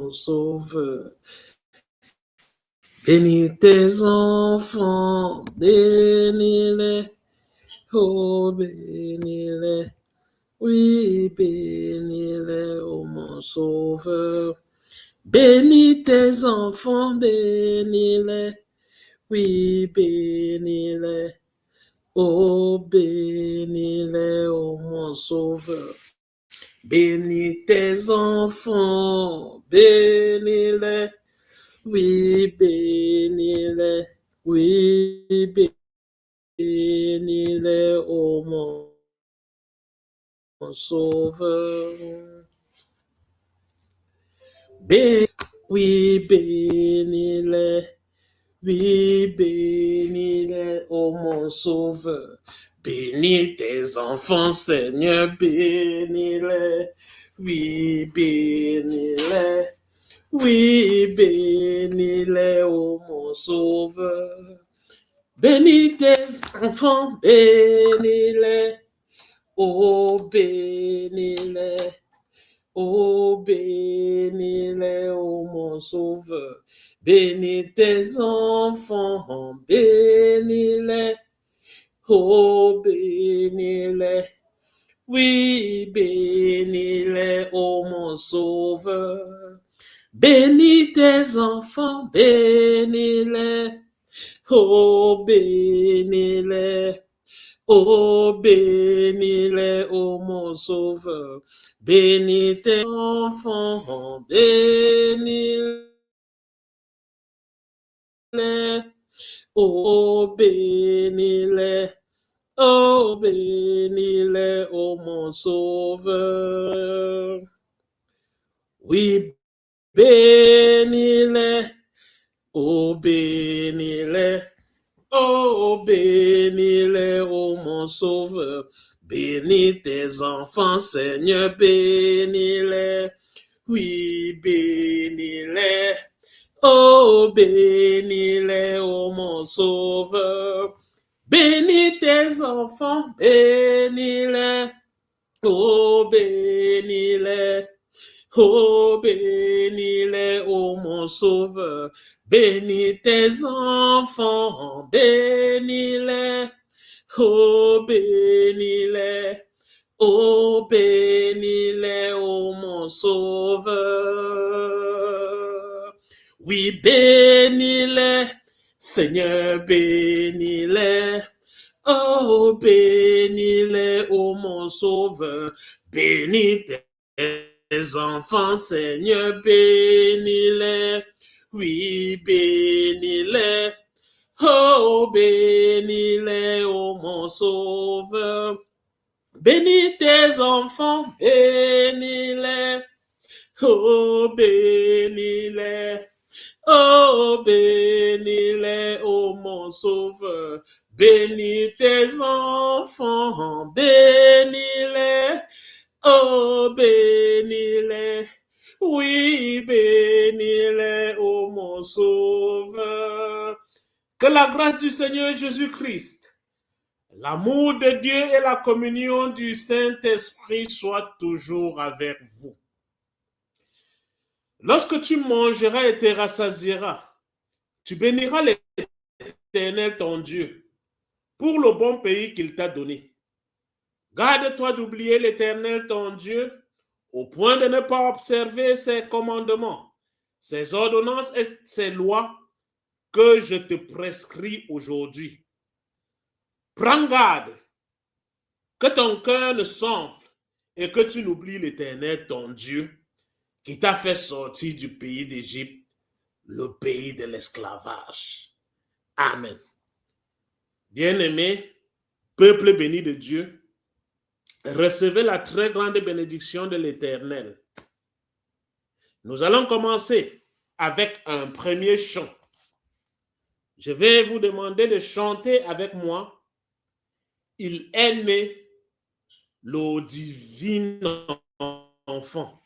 mon sauveur. Bénis tes enfants, bénis-les, oh bénis-les, oui bénis-les, oh mon sauveur. Bénis tes enfants, bénis-les, oui bénis-les, oh bénis-les, oh mon sauveur. Bénis tes enfants, bénis-les, oui bénis-les, oui bénis-les, oh mon sauveur. Oui bénis-les, oui bénis-les, oh mon sauveur. Bénis tes enfants, Seigneur, bénis-les, oui bénis-les. Oui, bénis-les, oh mon sauveur. Bénis tes enfants, bénis-les. Oh, bénis-les. Oh, bénis-les, oh mon sauveur. Bénis tes enfants, bénis-les. Oh, bénis-les. Oui, bénis-les, oh mon sauveur. Bénis tes enfants, bénis-les, oh bénis-les, oh bénis-les, oh mon sauveur. Bénis tes enfants, bénis-les, oh bénis-les, oh bénis-les, oh mon sauveur. Oui, bénis-les, oh bénis-les, oh bénis-les, oh mon sauveur. Bénis tes enfants, Seigneur, bénis-les. Oui, bénis-les, oh bénis-les, oh mon sauveur. Bénis tes enfants, bénis-les, oh bénis-les. Oh, bénis-les, oh mon sauveur, bénis tes enfants, bénis-les, oh bénis-les, oh bénis-les, oh mon sauveur. Oui, bénis-les, Seigneur, bénis-les, oh bénis-les, oh mon sauveur, bénis tes enfants, Seigneur, bénis-les, oui, bénis-les, oh, bénis-les, oh, mon sauveur, bénis tes enfants, bénis-les, oh, bénis-les, oh, bénis-les, oh, mon sauveur, bénis tes enfants, bénis-les, oh, bénis-les, oui, bénis-les, oh mon sauveur. Que la grâce du Seigneur Jésus-Christ, l'amour de Dieu et la communion du Saint-Esprit soient toujours avec vous. Lorsque tu mangeras et te rassasieras, tu béniras l'Éternel ton Dieu pour le bon pays qu'il t'a donné. Garde-toi d'oublier l'Éternel ton Dieu au point de ne pas observer ses commandements, ses ordonnances et ses lois que je te prescris aujourd'hui. Prends garde que ton cœur ne s'enfle et que tu n'oublies l'Éternel ton Dieu qui t'a fait sortir du pays d'Égypte, le pays de l'esclavage. Amen. Bien-aimés, peuple béni de Dieu, recevez la très grande bénédiction de l'Éternel. Nous allons commencer avec un premier chant. Je vais vous demander de chanter avec moi. Il est né le divin enfant.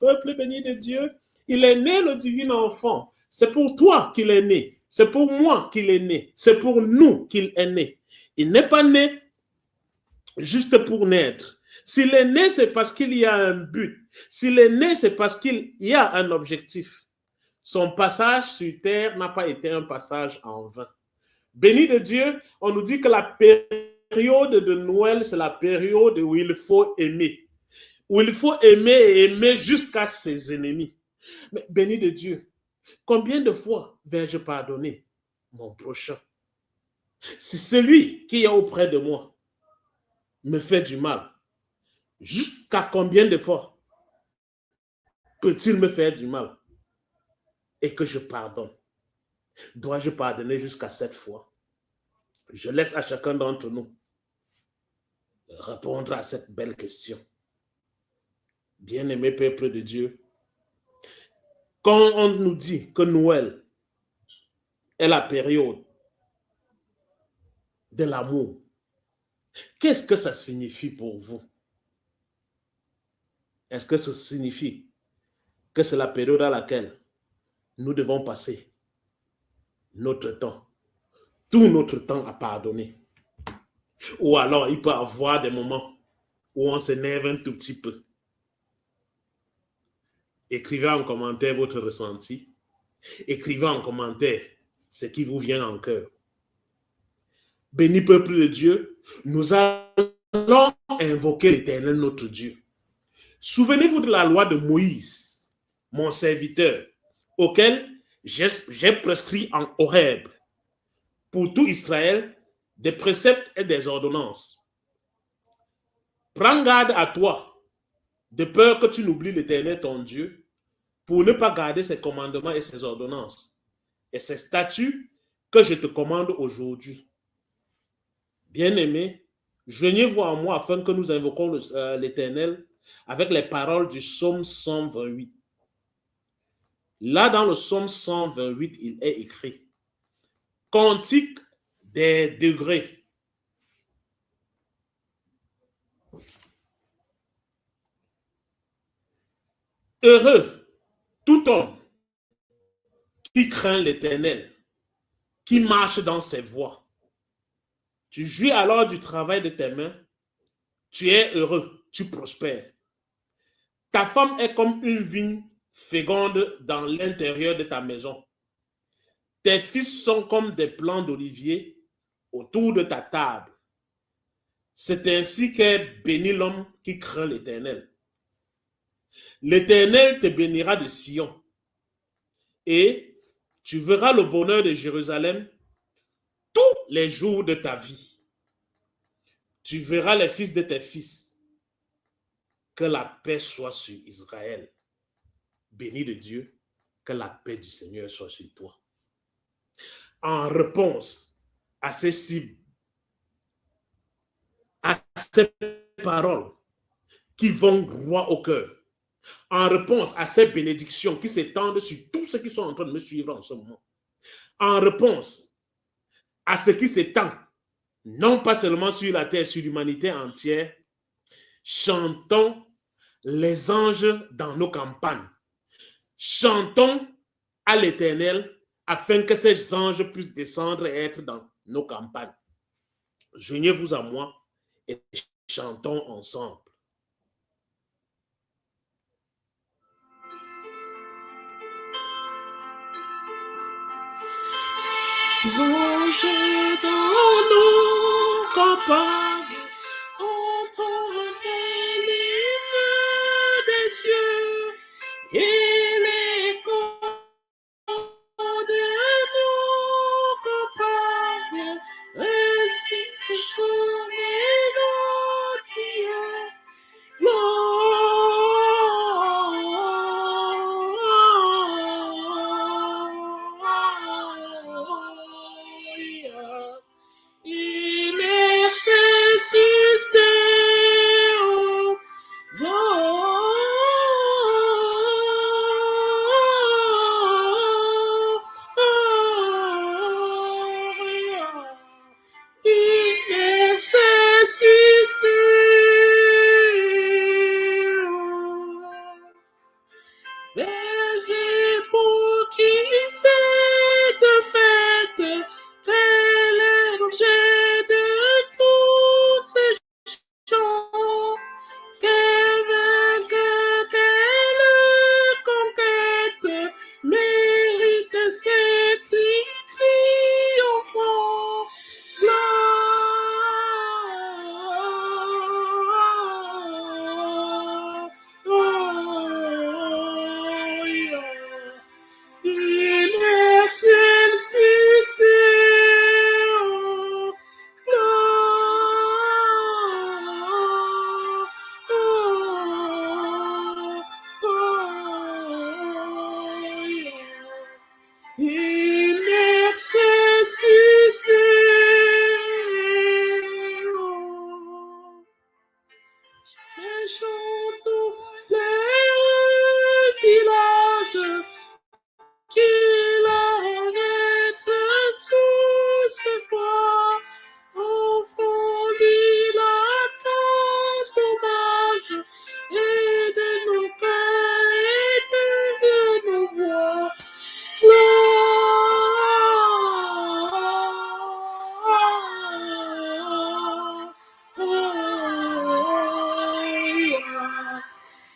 peuple béni de Dieu. Il est né le divin enfant. C'est pour toi qu'il est né. C'est pour moi qu'il est né. C'est pour nous qu'il est né. Il n'est pas né juste pour naître. S'il est né, c'est parce qu'il y a un but. S'il est né, c'est parce qu'il y a un objectif. Son passage sur terre n'a pas été un passage en vain. Béni de Dieu, on nous dit que la période de Noël, c'est la période où il faut aimer. Où il faut aimer et aimer jusqu'à ses ennemis. Mais béni de Dieu, combien de fois vais-je pardonner mon prochain? Si celui qui est auprès de moi me fait du mal, jusqu'à combien de fois peut-il me faire du mal et que je pardonne? Dois-je pardonner jusqu'à 7 fois? Je laisse à chacun d'entre nous répondre à cette belle question. Bien-aimé peuple de Dieu, quand on nous dit que Noël est la période de l'amour, qu'est-ce que ça signifie pour vous? Est-ce que ça signifie que c'est la période à laquelle nous devons passer notre temps, tout notre temps à pardonner? Ou alors il peut y avoir des moments où on s'énerve un tout petit peu. Écrivez en commentaire votre ressenti. Écrivez en commentaire ce qui vous vient en cœur. Béni peuple de Dieu, nous allons invoquer l'Éternel notre Dieu. Souvenez-vous de la loi de Moïse, mon serviteur, auquel j'ai prescrit en Horeb pour tout Israël des préceptes et des ordonnances. Prends garde à toi, de peur que tu n'oublies l'Éternel ton Dieu, pour ne pas garder ses commandements et ses ordonnances et ses statuts que je te commande aujourd'hui. Bien-aimés, joignez-vous à moi afin que nous invoquons l'Éternel avec les paroles du psaume 128. Là, dans le psaume 128, il est écrit « Cantique des degrés ». Heureux tout homme qui craint l'Éternel, qui marche dans ses voies. Tu jouis alors du travail de tes mains, tu es heureux, tu prospères. Ta femme est comme une vigne féconde dans l'intérieur de ta maison. Tes fils sont comme des plants d'olivier autour de ta table. C'est ainsi qu'est béni l'homme qui craint l'Éternel. L'Éternel te bénira de Sion et tu verras le bonheur de Jérusalem tous les jours de ta vie. Tu verras les fils de tes fils. Que la paix soit sur Israël. Béni de Dieu, que la paix du Seigneur soit sur toi. En réponse à ces cibles, à ces paroles qui vont droit au cœur, en réponse à ces bénédictions qui s'étendent sur tous ceux qui sont en train de me suivre en ce moment, en réponse à ce qui s'étend, non pas seulement sur la terre, sur l'humanité entière, chantons les anges dans nos campagnes. Chantons à l'Éternel afin que ces anges puissent descendre et être dans nos campagnes. Joignez-vous à moi et chantons ensemble. Anges dans nos campagnes, entendez l'hymne des cieux et l'écho de nos campagnes, ainsi se chant mélodieux. In excelsis Deo, Gloria, in excelsis Deo. ce soir, offrons-lui la tente hommage, et de nos cœurs et de nos voix.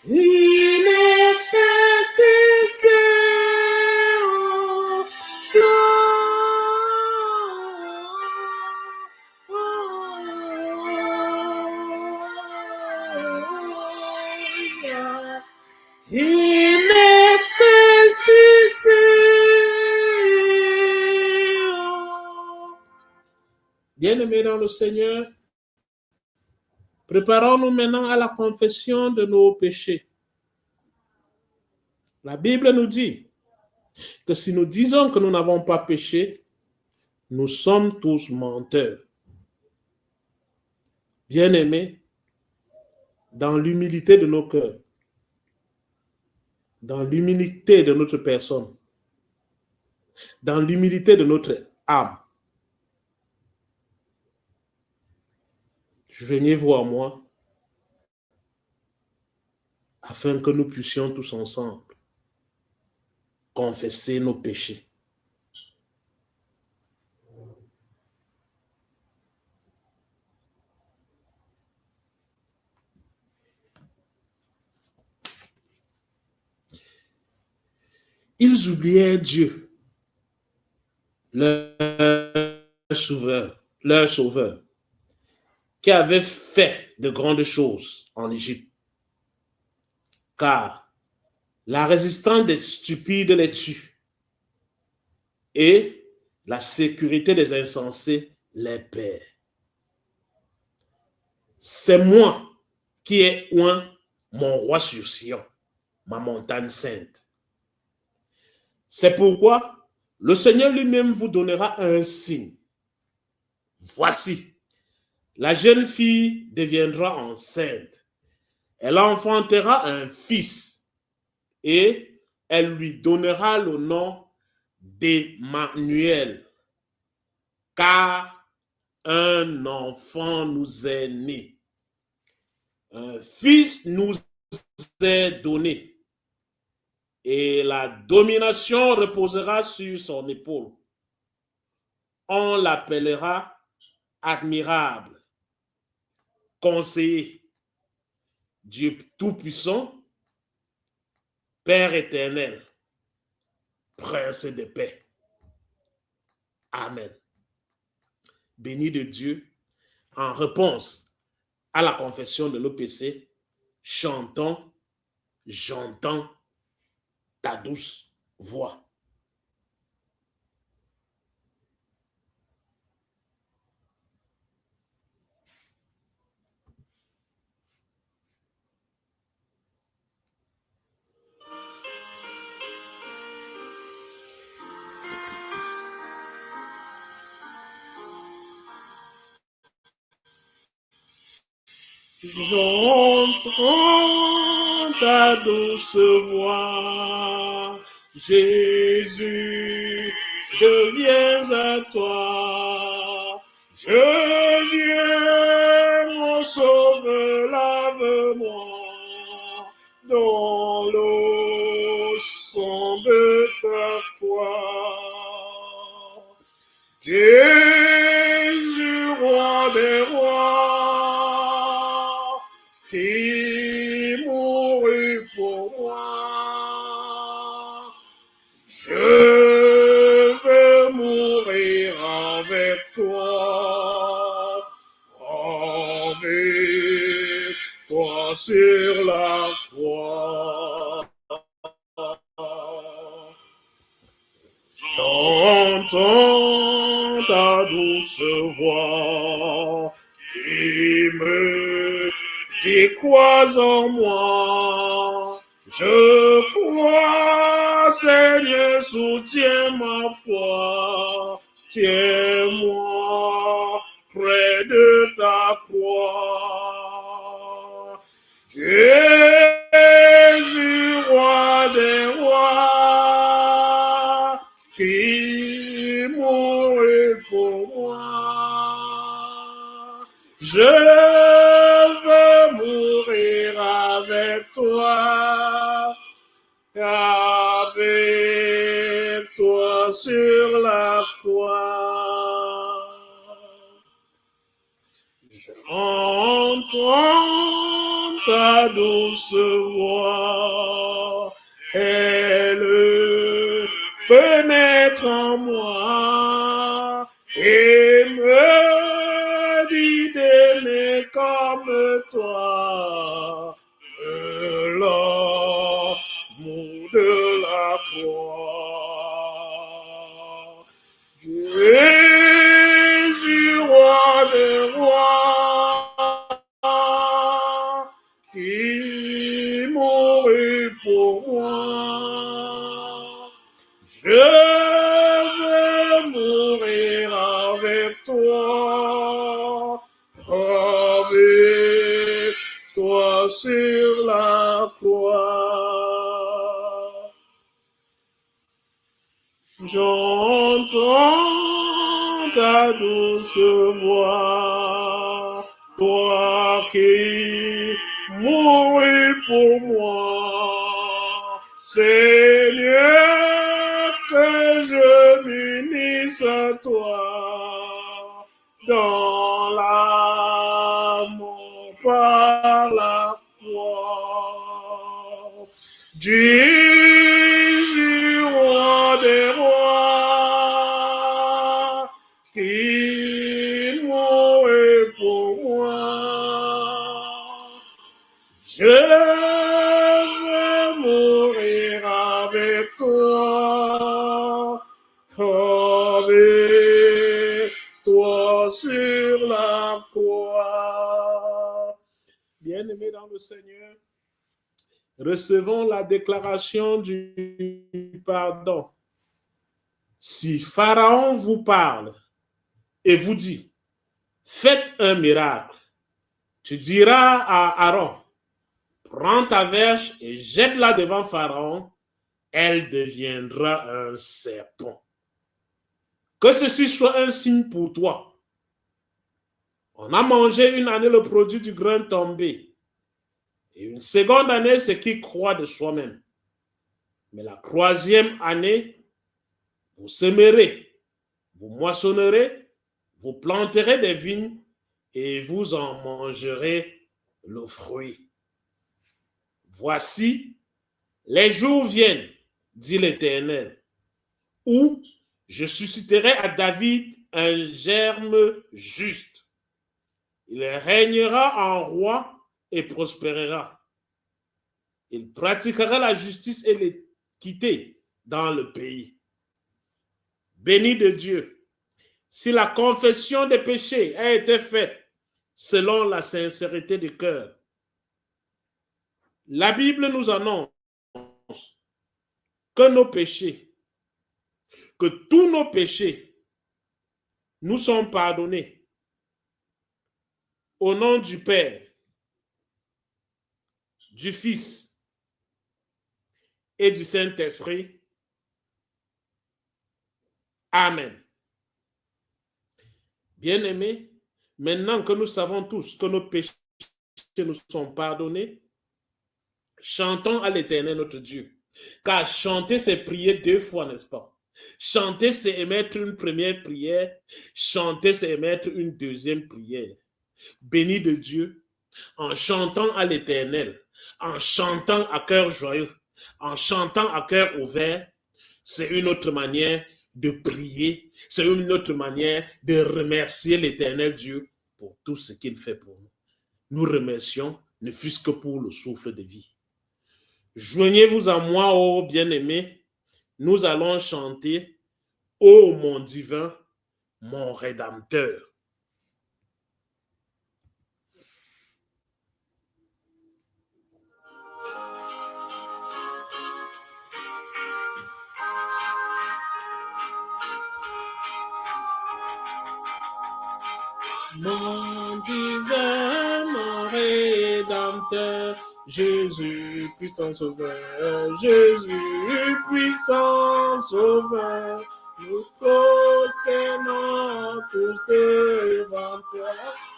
In excelsis Deo, Gloria. In excelsis Deo. Bien-aimés dans le Seigneur, préparons-nous maintenant à la confession de nos péchés. La Bible nous dit que si nous disons que nous n'avons pas péché, nous sommes tous menteurs. Bien-aimés, dans l'humilité de nos cœurs, dans l'humilité de notre personne, dans l'humilité de notre âme, joignez-vous à moi afin que nous puissions tous ensemble confesser nos péchés. Ils oubliaient Dieu, leur sauveur, qui avait fait de grandes choses en Égypte. Car la résistance des stupides les tue et la sécurité des insensés les perd. C'est moi qui ai oint mon roi sur Sion, ma montagne sainte. C'est pourquoi le Seigneur lui-même vous donnera un signe. Voici, la jeune fille deviendra enceinte. Elle enfantera un fils et elle lui donnera le nom d'Emmanuel, car un enfant nous est né. Un fils nous est donné et la domination reposera sur son épaule. On l'appellera admirable, conseiller, Dieu tout-puissant, Père éternel, Prince de paix. Amen. Béni de Dieu, en réponse à la confession de nos péchés, chantons, j'entends ta douce voix. J'entends ta douce voix, Jésus, je viens à toi, je viens, mon sauveur, lave-moi, dans le sang de ta croix. Jésus, roi des rois, qui mourut pour moi. Je veux mourir avec toi, avec toi sur la croix. J'entends ta douce voix qui me dit crois en moi. Je crois, Seigneur, soutiens ma foi. Tiens-moi près de ta croix. Jésus, roi des rois, qui mourut pour moi. Je veux mourir avec toi, avec toi sur la croix. J'entends ta douce voix, elle pénètre en moi et me dit d'aimer comme toi, l'amour de la croix. Jésus, roi des rois, qui mourut pour moi. Je veux mourir avec toi, avec toi sur la croix. J'entends ta douce voix, toi qui mourus pour moi. Seigneur, que je m'unisse à toi dans l'amour par la croix. Jésus, roi des rois, qui mourut pour moi. Je veux mourir avec toi, avec toi sur la croix. Bien-aimés dans le Seigneur, recevons la déclaration du pardon. Si Pharaon vous parle et vous dit, faites un miracle, tu diras à Aaron, prends ta verge et jette-la devant Pharaon, elle deviendra un serpent. Que ceci soit un signe pour toi. On a mangé une année le produit du grain tombé. Et une seconde année, c'est qui croit de soi-même. Mais la troisième année, vous sèmerez, vous moissonnerez, vous planterez des vignes et vous en mangerez le fruit. Voici, les jours viennent, dit l'Éternel, où je susciterai à David un germe juste. Il régnera en roi et prospérera. Il pratiquera la justice et l'équité dans le pays. Béni de Dieu, si la confession des péchés a été faite selon la sincérité du cœur. La Bible nous annonce que nos péchés, que tous nos péchés nous sont pardonnés au nom du Père, du Fils et du Saint-Esprit. Amen. Bien-aimés, maintenant que nous savons tous que nos péchés nous sont pardonnés, chantons à l'Éternel notre Dieu. Car chanter, c'est prier 2 fois, n'est-ce pas? Chanter, c'est émettre une première prière. Chanter, c'est émettre une deuxième prière. Béni de Dieu, en chantant à l'Éternel, en chantant à cœur joyeux, en chantant à cœur ouvert, c'est une autre manière de prier, c'est une autre manière de remercier l'Éternel Dieu pour tout ce qu'il fait pour nous. Nous remercions, ne fût-ce que pour le souffle de vie. Joignez-vous à moi, ô bien-aimés, nous allons chanter « Ô mon divin, mon Rédempteur ». Mon divin, mon Rédempteur, Jésus puissant sauveur, Jésus puissant sauveur, nous prosternons tous devant toi.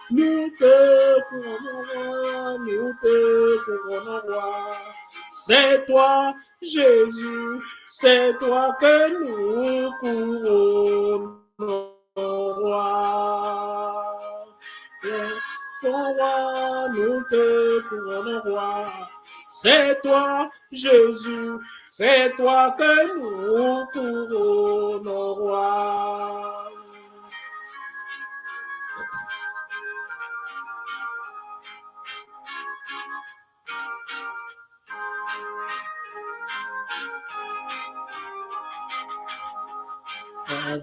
Nous te couronnons, nous te couronnons, roi. C'est toi, Jésus, c'est toi que nous couronnons, roi. Ton roi, nous te couronnons, roi. C'est toi, Jésus, c'est toi que nous couronnons, roi.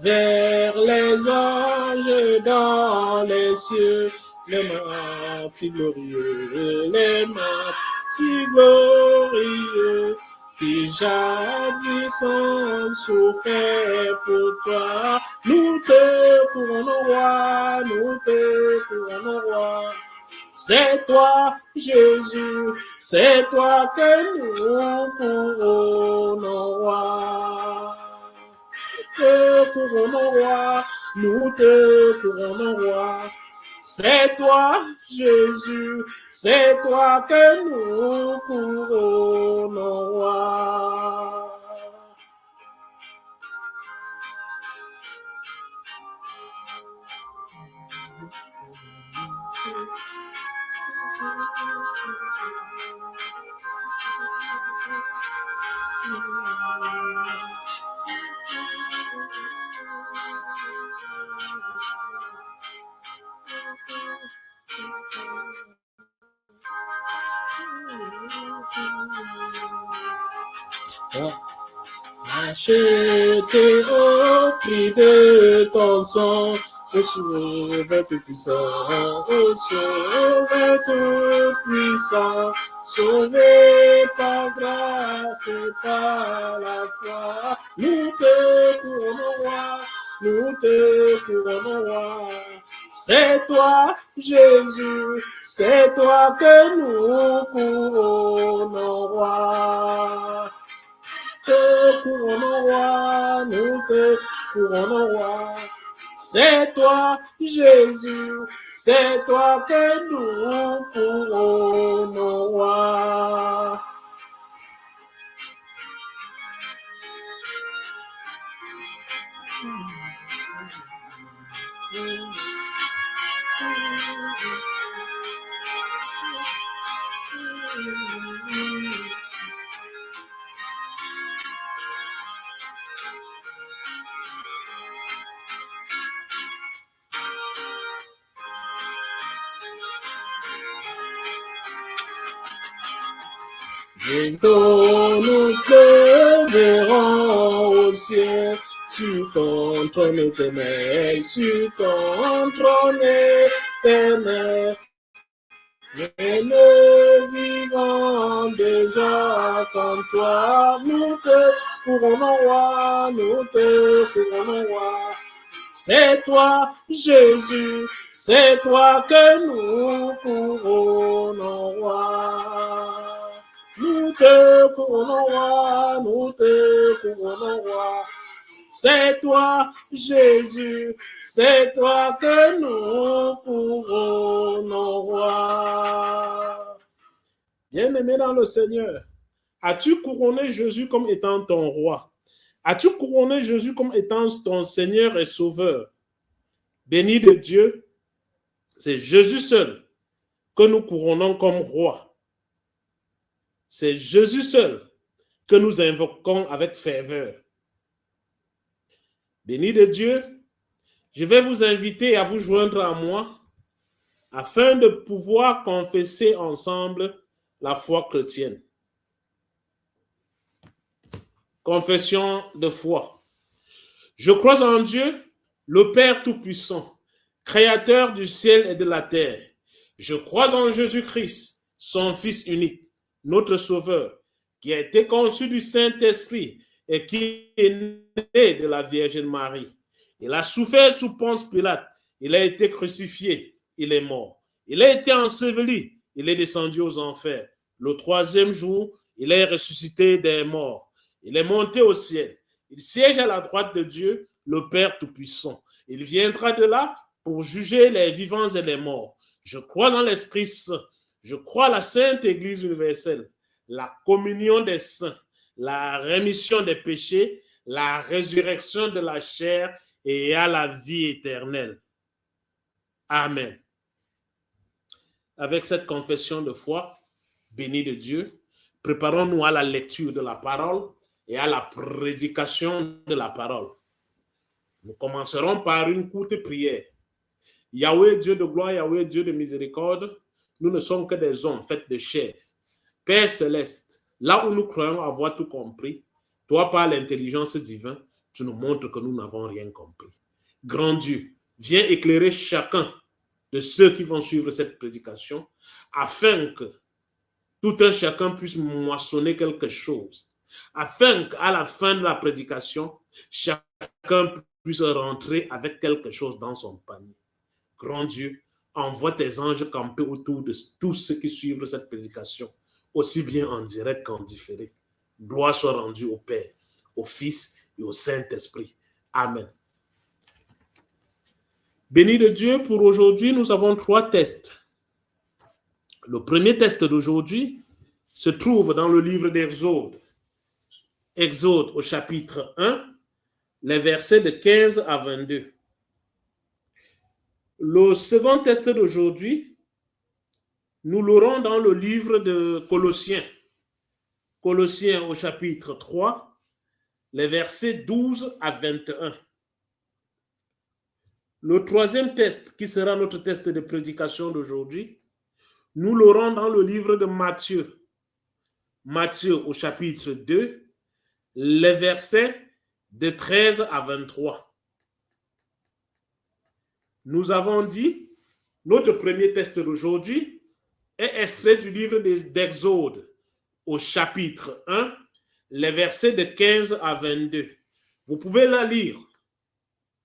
Vers les anges dans les cieux, les martyrs glorieux, les martyrs glorieux, qui jadis ont souffert pour toi. Nous te couronnons, roi, nous te couronnons, roi. C'est toi, Jésus, c'est toi que nous couronnons, roi. Te couronnons, roi, nous te couronnons, roi. C'est toi, Jésus, c'est toi que nous couronnons, roi. Acheté au prix de ton sang, au sauveur tout puissant, au sauveur tout puissant, sauvé par grâce et par la foi. Nous te couronnons, roi, nous te couronnons, roi. C'est toi, Jésus, c'est toi que nous couronnons, roi. Te couronnons, roi, nous te couronnons, roi. C'est toi, Jésus, c'est toi que nous couronnons, roi. Bientôt nous te verrons au ciel, sur ton trône éternel, sur ton trône éternel. Mais ne vivons déjà comme toi, nous te couronnons, roi, nous te couronnons, roi. C'est toi, Jésus, c'est toi que nous couronnons, roi. Nous te couronnons, roi, nous te couronnons, roi. C'est toi, Jésus, c'est toi que nous couronnons, roi. Bien-aimé dans le Seigneur, as-tu couronné Jésus comme étant ton roi? As-tu couronné Jésus comme étant ton Seigneur et Sauveur? Béni de Dieu, c'est Jésus seul que nous couronnons comme roi. C'est Jésus seul que nous invoquons avec ferveur. Béni de Dieu, je vais vous inviter à vous joindre à moi afin de pouvoir confesser ensemble la foi chrétienne. Confession de foi. Je crois en Dieu, le Père Tout-Puissant, Créateur du ciel et de la terre. Je crois en Jésus-Christ, son Fils unique, notre Sauveur, qui a été conçu du Saint-Esprit et qui est né de la Vierge Marie. Il a souffert sous Ponce Pilate, il a été crucifié, il est mort. Il a été enseveli, il est descendu aux enfers. Le troisième jour, il est ressuscité des morts. Il est monté au ciel. Il siège à la droite de Dieu le Père Tout-Puissant. Il viendra de là pour juger les vivants et les morts. Je crois dans l'Esprit Saint. Je crois à la Sainte Église universelle, la communion des saints, la rémission des péchés, la résurrection de la chair et à la vie éternelle. Amen. Avec cette confession de foi, bénie de Dieu, préparons-nous à la lecture de la parole et à la prédication de la parole. Nous commencerons par une courte prière. Yahweh, Dieu de gloire, Yahweh, Dieu de miséricorde, nous ne sommes que des hommes faits de chair. Père céleste, là où nous croyons avoir tout compris, toi, par l'intelligence divine, tu nous montres que nous n'avons rien compris. Grand Dieu, viens éclairer chacun de ceux qui vont suivre cette prédication, afin que tout un chacun puisse moissonner quelque chose, afin qu'à la fin de la prédication, chacun puisse rentrer avec quelque chose dans son panier. Grand Dieu, envoie tes anges camper autour de tous ceux qui suivent cette prédication, aussi bien en direct qu'en différé. Gloire soit rendue au Père, au Fils et au Saint-Esprit. Amen. Béni de Dieu, pour aujourd'hui, nous avons 3 tests. Le premier test d'aujourd'hui se trouve dans le livre d'Exode. Exode au chapitre 1, les versets de 15 à 22. Le second test d'aujourd'hui, nous l'aurons dans le livre de Colossiens. Colossiens au chapitre 3, les versets 12 à 21. Le troisième test, qui sera notre test de prédication d'aujourd'hui, nous l'aurons dans le livre de Matthieu. Matthieu au chapitre 2, les versets de 13 à 23. Nous avons dit, notre premier test d'aujourd'hui est extrait du livre d'Exode au chapitre 1, les versets de 15 à 22. Vous pouvez la lire.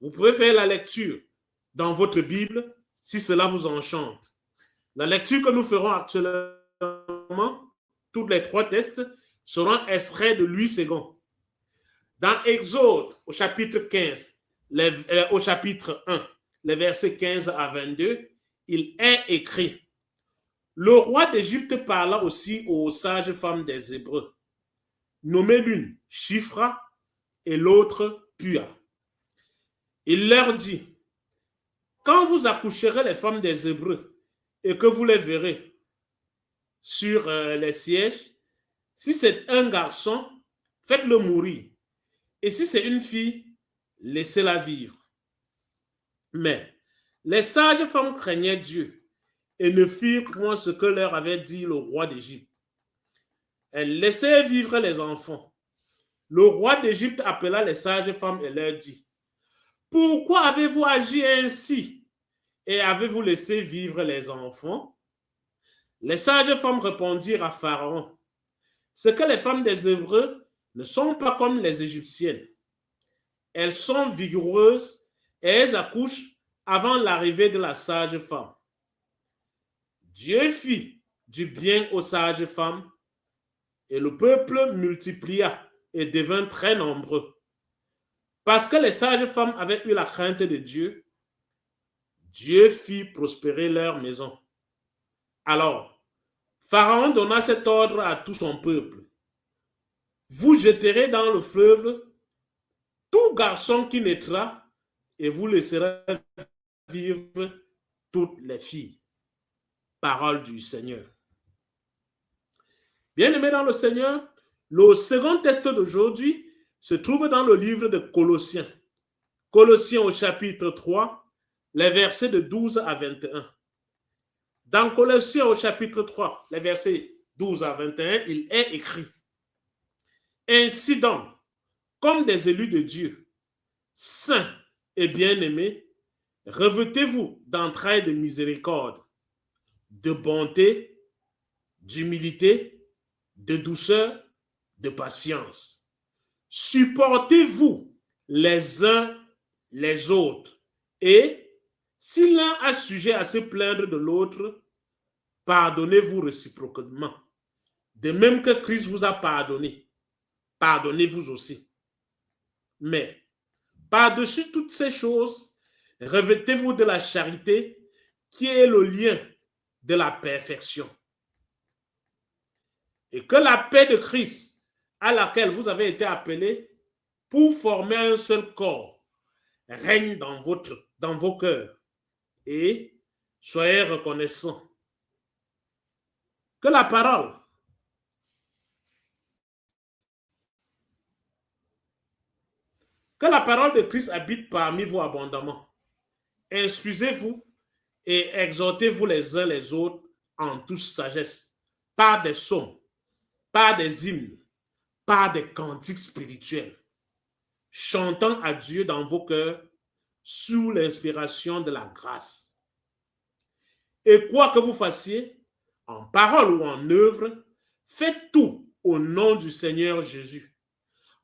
Vous pouvez faire la lecture dans votre Bible si cela vous enchante. La lecture que nous ferons actuellement, tous les 3 tests, seront extraits de Louis II. Dans Exode au chapitre 15, au chapitre 1, les versets 15 à 22, il est écrit: le roi d'Égypte parla aussi aux sages femmes des Hébreux, nommées l'une Shifra et l'autre Pua. Il leur dit: quand vous accoucherez les femmes des Hébreux et que vous les verrez sur les sièges, si c'est un garçon, faites-le mourir. Et si c'est une fille, laissez-la vivre. Mais les sages femmes craignaient Dieu et ne firent point ce que leur avait dit le roi d'Égypte. Elles laissèrent vivre les enfants. Le roi d'Égypte appela les sages femmes et leur dit: pourquoi avez-vous agi ainsi et avez-vous laissé vivre les enfants? Les sages femmes répondirent à Pharaon: c'est que les femmes des Hébreux ne sont pas comme les Égyptiennes. Elles sont vigoureuses et elles accouchent avant l'arrivée de la sage femme. Dieu fit du bien aux sages femmes et le peuple multiplia et devint très nombreux. Parce que les sages femmes avaient eu la crainte de Dieu, Dieu fit prospérer leur maison. Alors, Pharaon donna cet ordre à tout son peuple: vous jeterez dans le fleuve tout garçon qui naîtra et vous laisserez vivre toutes les filles. Parole du Seigneur. Bien-aimés dans le Seigneur, le second test d'aujourd'hui se trouve dans le livre de Colossiens. Colossiens au chapitre 3, les versets de 12 à 21. Dans Colossiens au chapitre 3, les versets 12 à 21, il est écrit: ainsi donc, comme des élus de Dieu, saints et bien-aimés, revêtez-vous d'entrailles de miséricorde, de bonté, d'humilité, de douceur, de patience. Supportez-vous les uns les autres, et si l'un a sujet à se plaindre de l'autre, pardonnez-vous réciproquement. De même que Christ vous a pardonné, pardonnez-vous aussi. Mais Par-dessus toutes ces choses, revêtez-vous de la charité, qui est le lien de la perfection. Et que la paix de Christ, à laquelle vous avez été appelés pour former un seul corps, règne dans vos cœurs. Et soyez reconnaissants. Que la parole de Christ habite parmi vous abondamment. Instruisez-vous et exhortez-vous les uns les autres en toute sagesse, par des psaumes, par des hymnes, par des cantiques spirituels, chantant à Dieu dans vos cœurs sous l'inspiration de la grâce. Et quoi que vous fassiez, en parole ou en œuvre, faites tout au nom du Seigneur Jésus,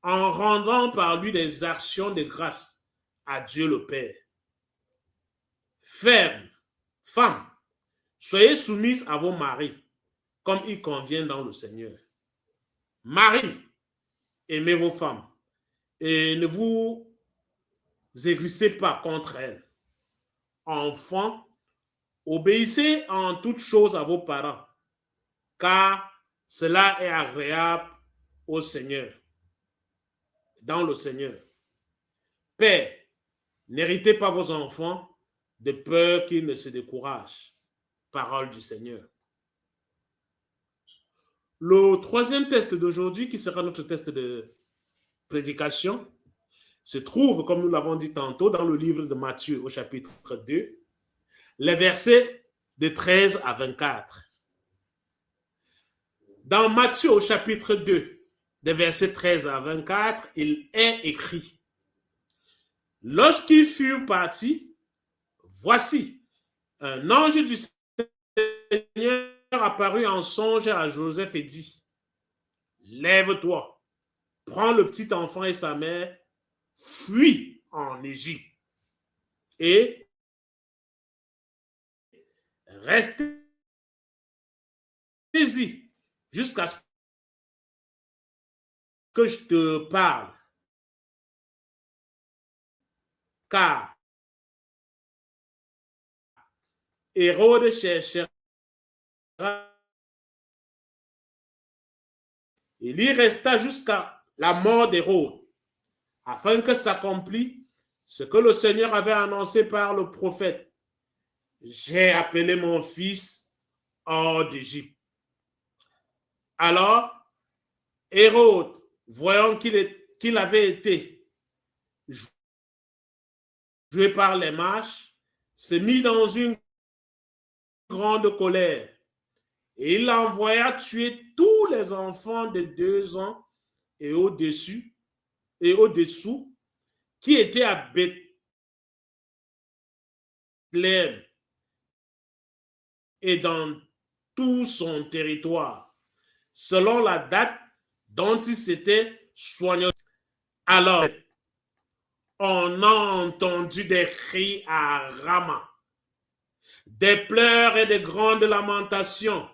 en rendant par lui des actions de grâce à Dieu le Père. Femmes, soyez soumises à vos maris, comme il convient dans le Seigneur. Maris, aimez vos femmes et ne vous aigrissez pas contre elles. Enfants, obéissez en toutes choses à vos parents, car cela est agréable au Seigneur, dans le Seigneur. Père, n'héritez pas vos enfants de peur qu'ils ne se découragent. Parole du Seigneur. Le troisième test d'aujourd'hui, qui sera notre test de prédication, se trouve, comme nous l'avons dit tantôt, dans le livre de Matthieu au chapitre 2, les versets de 13 à 24. Dans Matthieu au chapitre 2, des versets 13 à 24, il est écrit: lorsqu'ils furent partis, voici, un ange du Seigneur apparut en songe à Joseph et dit: lève-toi, prends le petit enfant et sa mère, fuis en Égypte et restez-y jusqu'à ce que je te parle. Car Hérode cherchera. Il y resta jusqu'à la mort d'Hérode, afin que s'accomplisse ce que le Seigneur avait annoncé par le prophète: j'ai appelé mon fils hors d'Égypte. Alors, Hérode, voyant qu'il avait été joué par les mages, se mit dans une grande colère. Et il envoya tuer tous les enfants de 2 ans et au-dessous qui étaient à Bethléem et dans tout son territoire, selon la date dont il s'était soigné. Alors, on a entendu des cris à Rama, des pleurs et de grandes lamentations.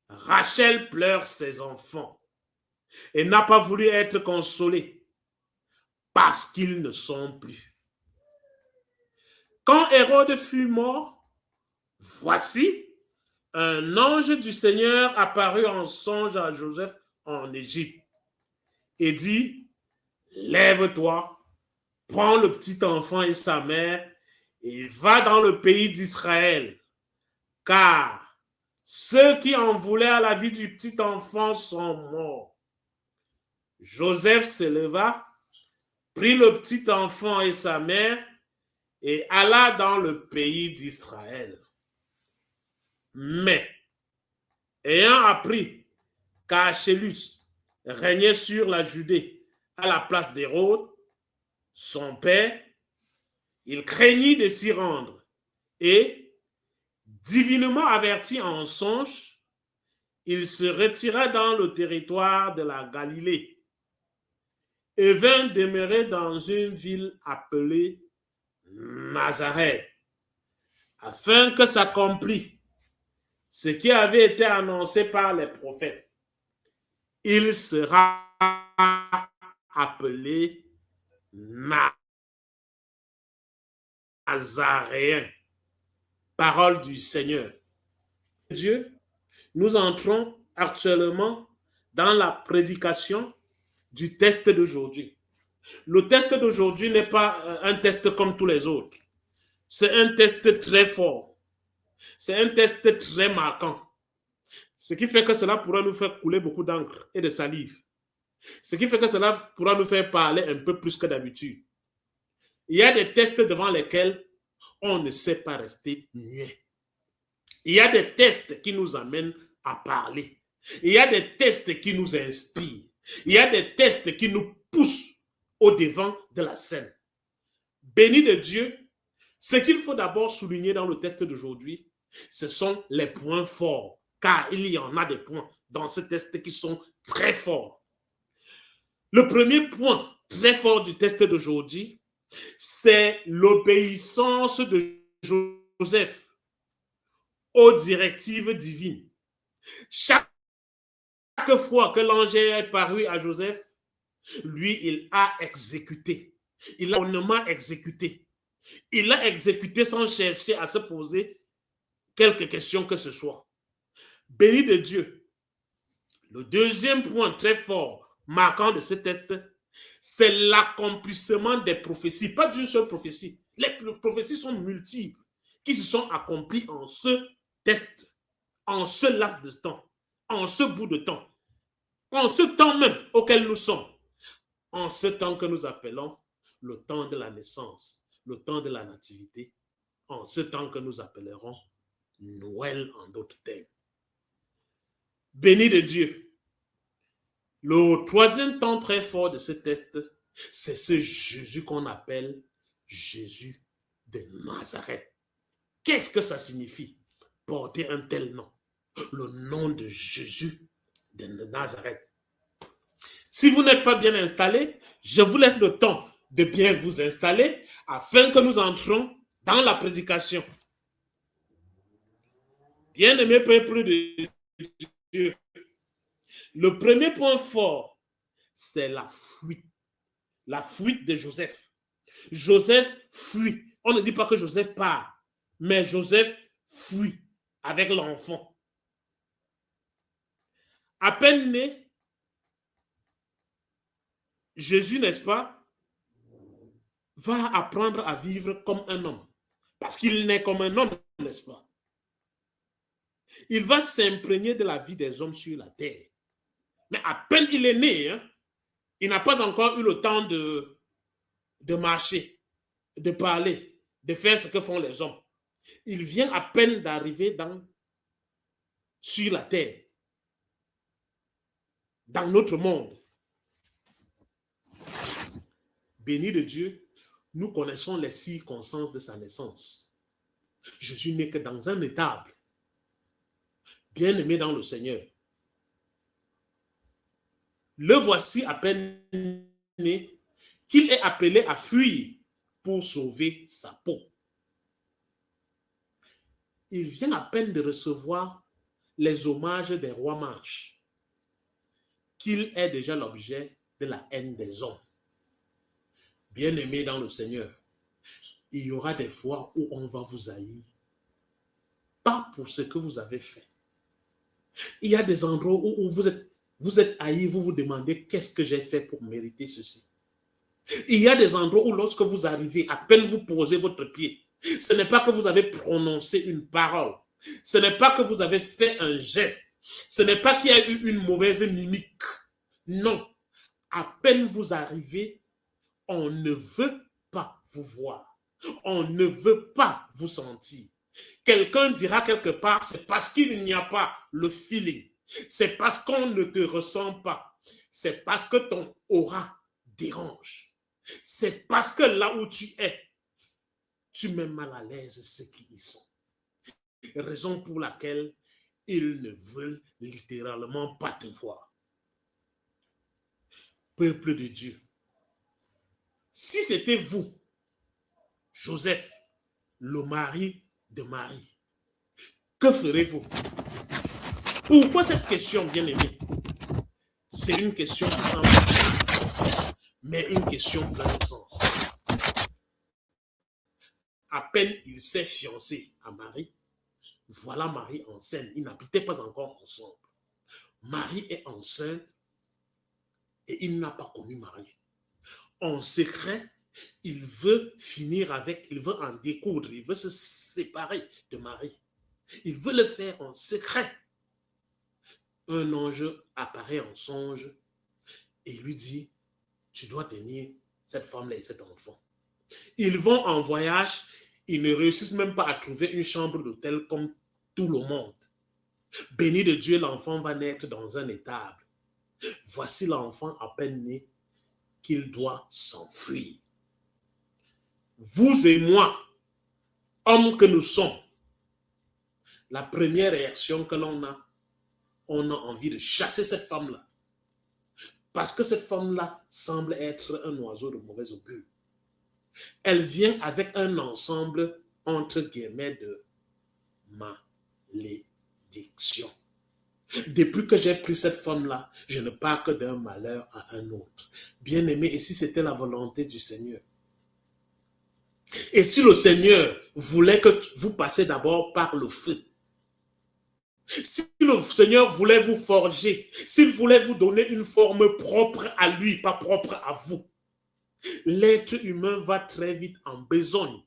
Rachel pleure ses enfants et n'a pas voulu être consolée parce qu'ils ne sont plus. Quand Hérode fut mort, voici, un ange du Seigneur apparut en songe à Joseph en Égypte et dit: lève-toi, prends le petit enfant et sa mère et va dans le pays d'Israël, car ceux qui en voulaient à la vie du petit enfant sont morts. Joseph se leva, prit le petit enfant et sa mère et alla dans le pays d'Israël. Mais, ayant appris qu'Archélus régnait sur la Judée à la place d'Hérode, son père, il craignit de s'y rendre et, divinement averti en songe, il se retira dans le territoire de la Galilée et vint demeurer dans une ville appelée Nazareth, afin que s'accomplisse ce qui avait été annoncé par les prophètes: il sera appelé Nazaréen. Parole du Seigneur. Dieu, nous entrons actuellement dans la prédication du test d'aujourd'hui. Le test d'aujourd'hui n'est pas un test comme tous les autres. C'est un test très fort. C'est un test très marquant. Ce qui fait que cela pourra nous faire couler beaucoup d'encre et de salive. Ce qui fait que cela pourra nous faire parler un peu plus que d'habitude. Il y a des tests devant lesquels on ne sait pas rester muet. Il y a des tests qui nous amènent à parler. Il y a des tests qui nous inspirent. Il y a des tests qui nous poussent au devant de la scène. Béni de Dieu, ce qu'il faut d'abord souligner dans le test d'aujourd'hui, ce sont les points forts, car il y en a des points dans ce test qui sont très forts. Le premier point très fort du test d'aujourd'hui, c'est l'obéissance de Joseph aux directives divines. Chaque fois que l'ange est paru à Joseph, lui, il a exécuté. Il a honnêtement exécuté. Il a exécuté sans chercher à se poser quelques questions que ce soit. Béni de Dieu. Le deuxième point très fort, marquant de ce test, c'est l'accomplissement des prophéties. Pas d'une seule prophétie. Les prophéties sont multiples, qui se sont accomplies en ce test, en ce laps de temps, en ce bout de temps, en ce temps même auquel nous sommes, en ce temps que nous appelons le temps de la naissance, le temps de la nativité, en ce temps que nous appellerons Noël en d'autres termes. Béni de Dieu. Le troisième temps très fort de ce test, c'est ce Jésus qu'on appelle Jésus de Nazareth. Qu'est-ce que ça signifie, porter un tel nom? Le nom de Jésus de Nazareth. Si vous n'êtes pas bien installé, je vous laisse le temps de bien vous installer afin que nous entrons dans la prédication. Bien-aimé peuple de Dieu, le premier point fort, c'est la fuite. La fuite de Joseph. Joseph fuit. On ne dit pas que Joseph part, mais Joseph fuit avec l'enfant. À peine né, Jésus, n'est-ce pas, va apprendre à vivre comme un homme. Parce qu'il naît comme un homme, n'est-ce pas? Il va s'imprégner de la vie des hommes sur la terre. Mais à peine il est né, hein, il n'a pas encore eu le temps de marcher, de parler, de faire ce que font les hommes. Il vient à peine d'arriver sur la terre, dans notre monde. Béni de Dieu, nous connaissons les circonstances de sa naissance. Jésus n'est que dans un étable, bien-aimé dans le Seigneur. Le voici à peine né, qu'il est appelé à fuir pour sauver sa peau. Il vient à peine de recevoir les hommages des rois mages, qu'il est déjà l'objet de la haine des hommes. Bien-aimé dans le Seigneur, il y aura des fois où on va vous haïr, pas pour ce que vous avez fait. Il y a des endroits où vous êtes haï, vous vous demandez qu'est-ce que j'ai fait pour mériter ceci. Il y a des endroits où lorsque vous arrivez, à peine vous posez votre pied, ce n'est pas que vous avez prononcé une parole, ce n'est pas que vous avez fait un geste, ce n'est pas qu'il y a eu une mauvaise mimique. Non, à peine vous arrivez, on ne veut pas vous voir, on ne veut pas vous sentir. Quelqu'un dira quelque part, c'est parce qu'il n'y a pas le feeling, c'est parce qu'on ne te ressent pas, c'est parce que ton aura dérange, c'est parce que là où tu es, tu mets mal à l'aise ceux qui y sont. Raison pour laquelle ils ne veulent littéralement pas te voir. Peuple de Dieu, si c'était vous, Joseph, le mari de Marie, que ferez-vous? Pourquoi cette question, bien-aimée? C'est une question simple. Mais une question pleine de sens. À peine il s'est fiancé à Marie, voilà Marie enceinte. Ils n'habitaient pas encore ensemble. Marie est enceinte et il n'a pas connu Marie. En secret, il veut finir avec, il veut en découdre, il veut se séparer de Marie. Il veut le faire en secret. Un ange apparaît en songe et lui dit, tu dois tenir cette femme-là et cet enfant. Ils vont en voyage, ils ne réussissent même pas à trouver une chambre d'hôtel comme tout le monde. Béni de Dieu, l'enfant va naître dans un étable. Voici l'enfant à peine né qu'il doit s'enfuir. Vous et moi, hommes que nous sommes, la première réaction que l'on a, on a envie de chasser cette femme-là. Parce que cette femme-là semble être un oiseau de mauvais augure. Elle vient avec un ensemble, entre guillemets, de malédiction. Depuis que j'ai pris cette femme-là, je ne pars que d'un malheur à un autre. Bien-aimé, et si c'était la volonté du Seigneur? Et si le Seigneur voulait que vous passiez d'abord par le feu? Si le Seigneur voulait vous forger, s'il voulait vous donner une forme propre à lui, pas propre à vous, l'être humain va très vite en besogne.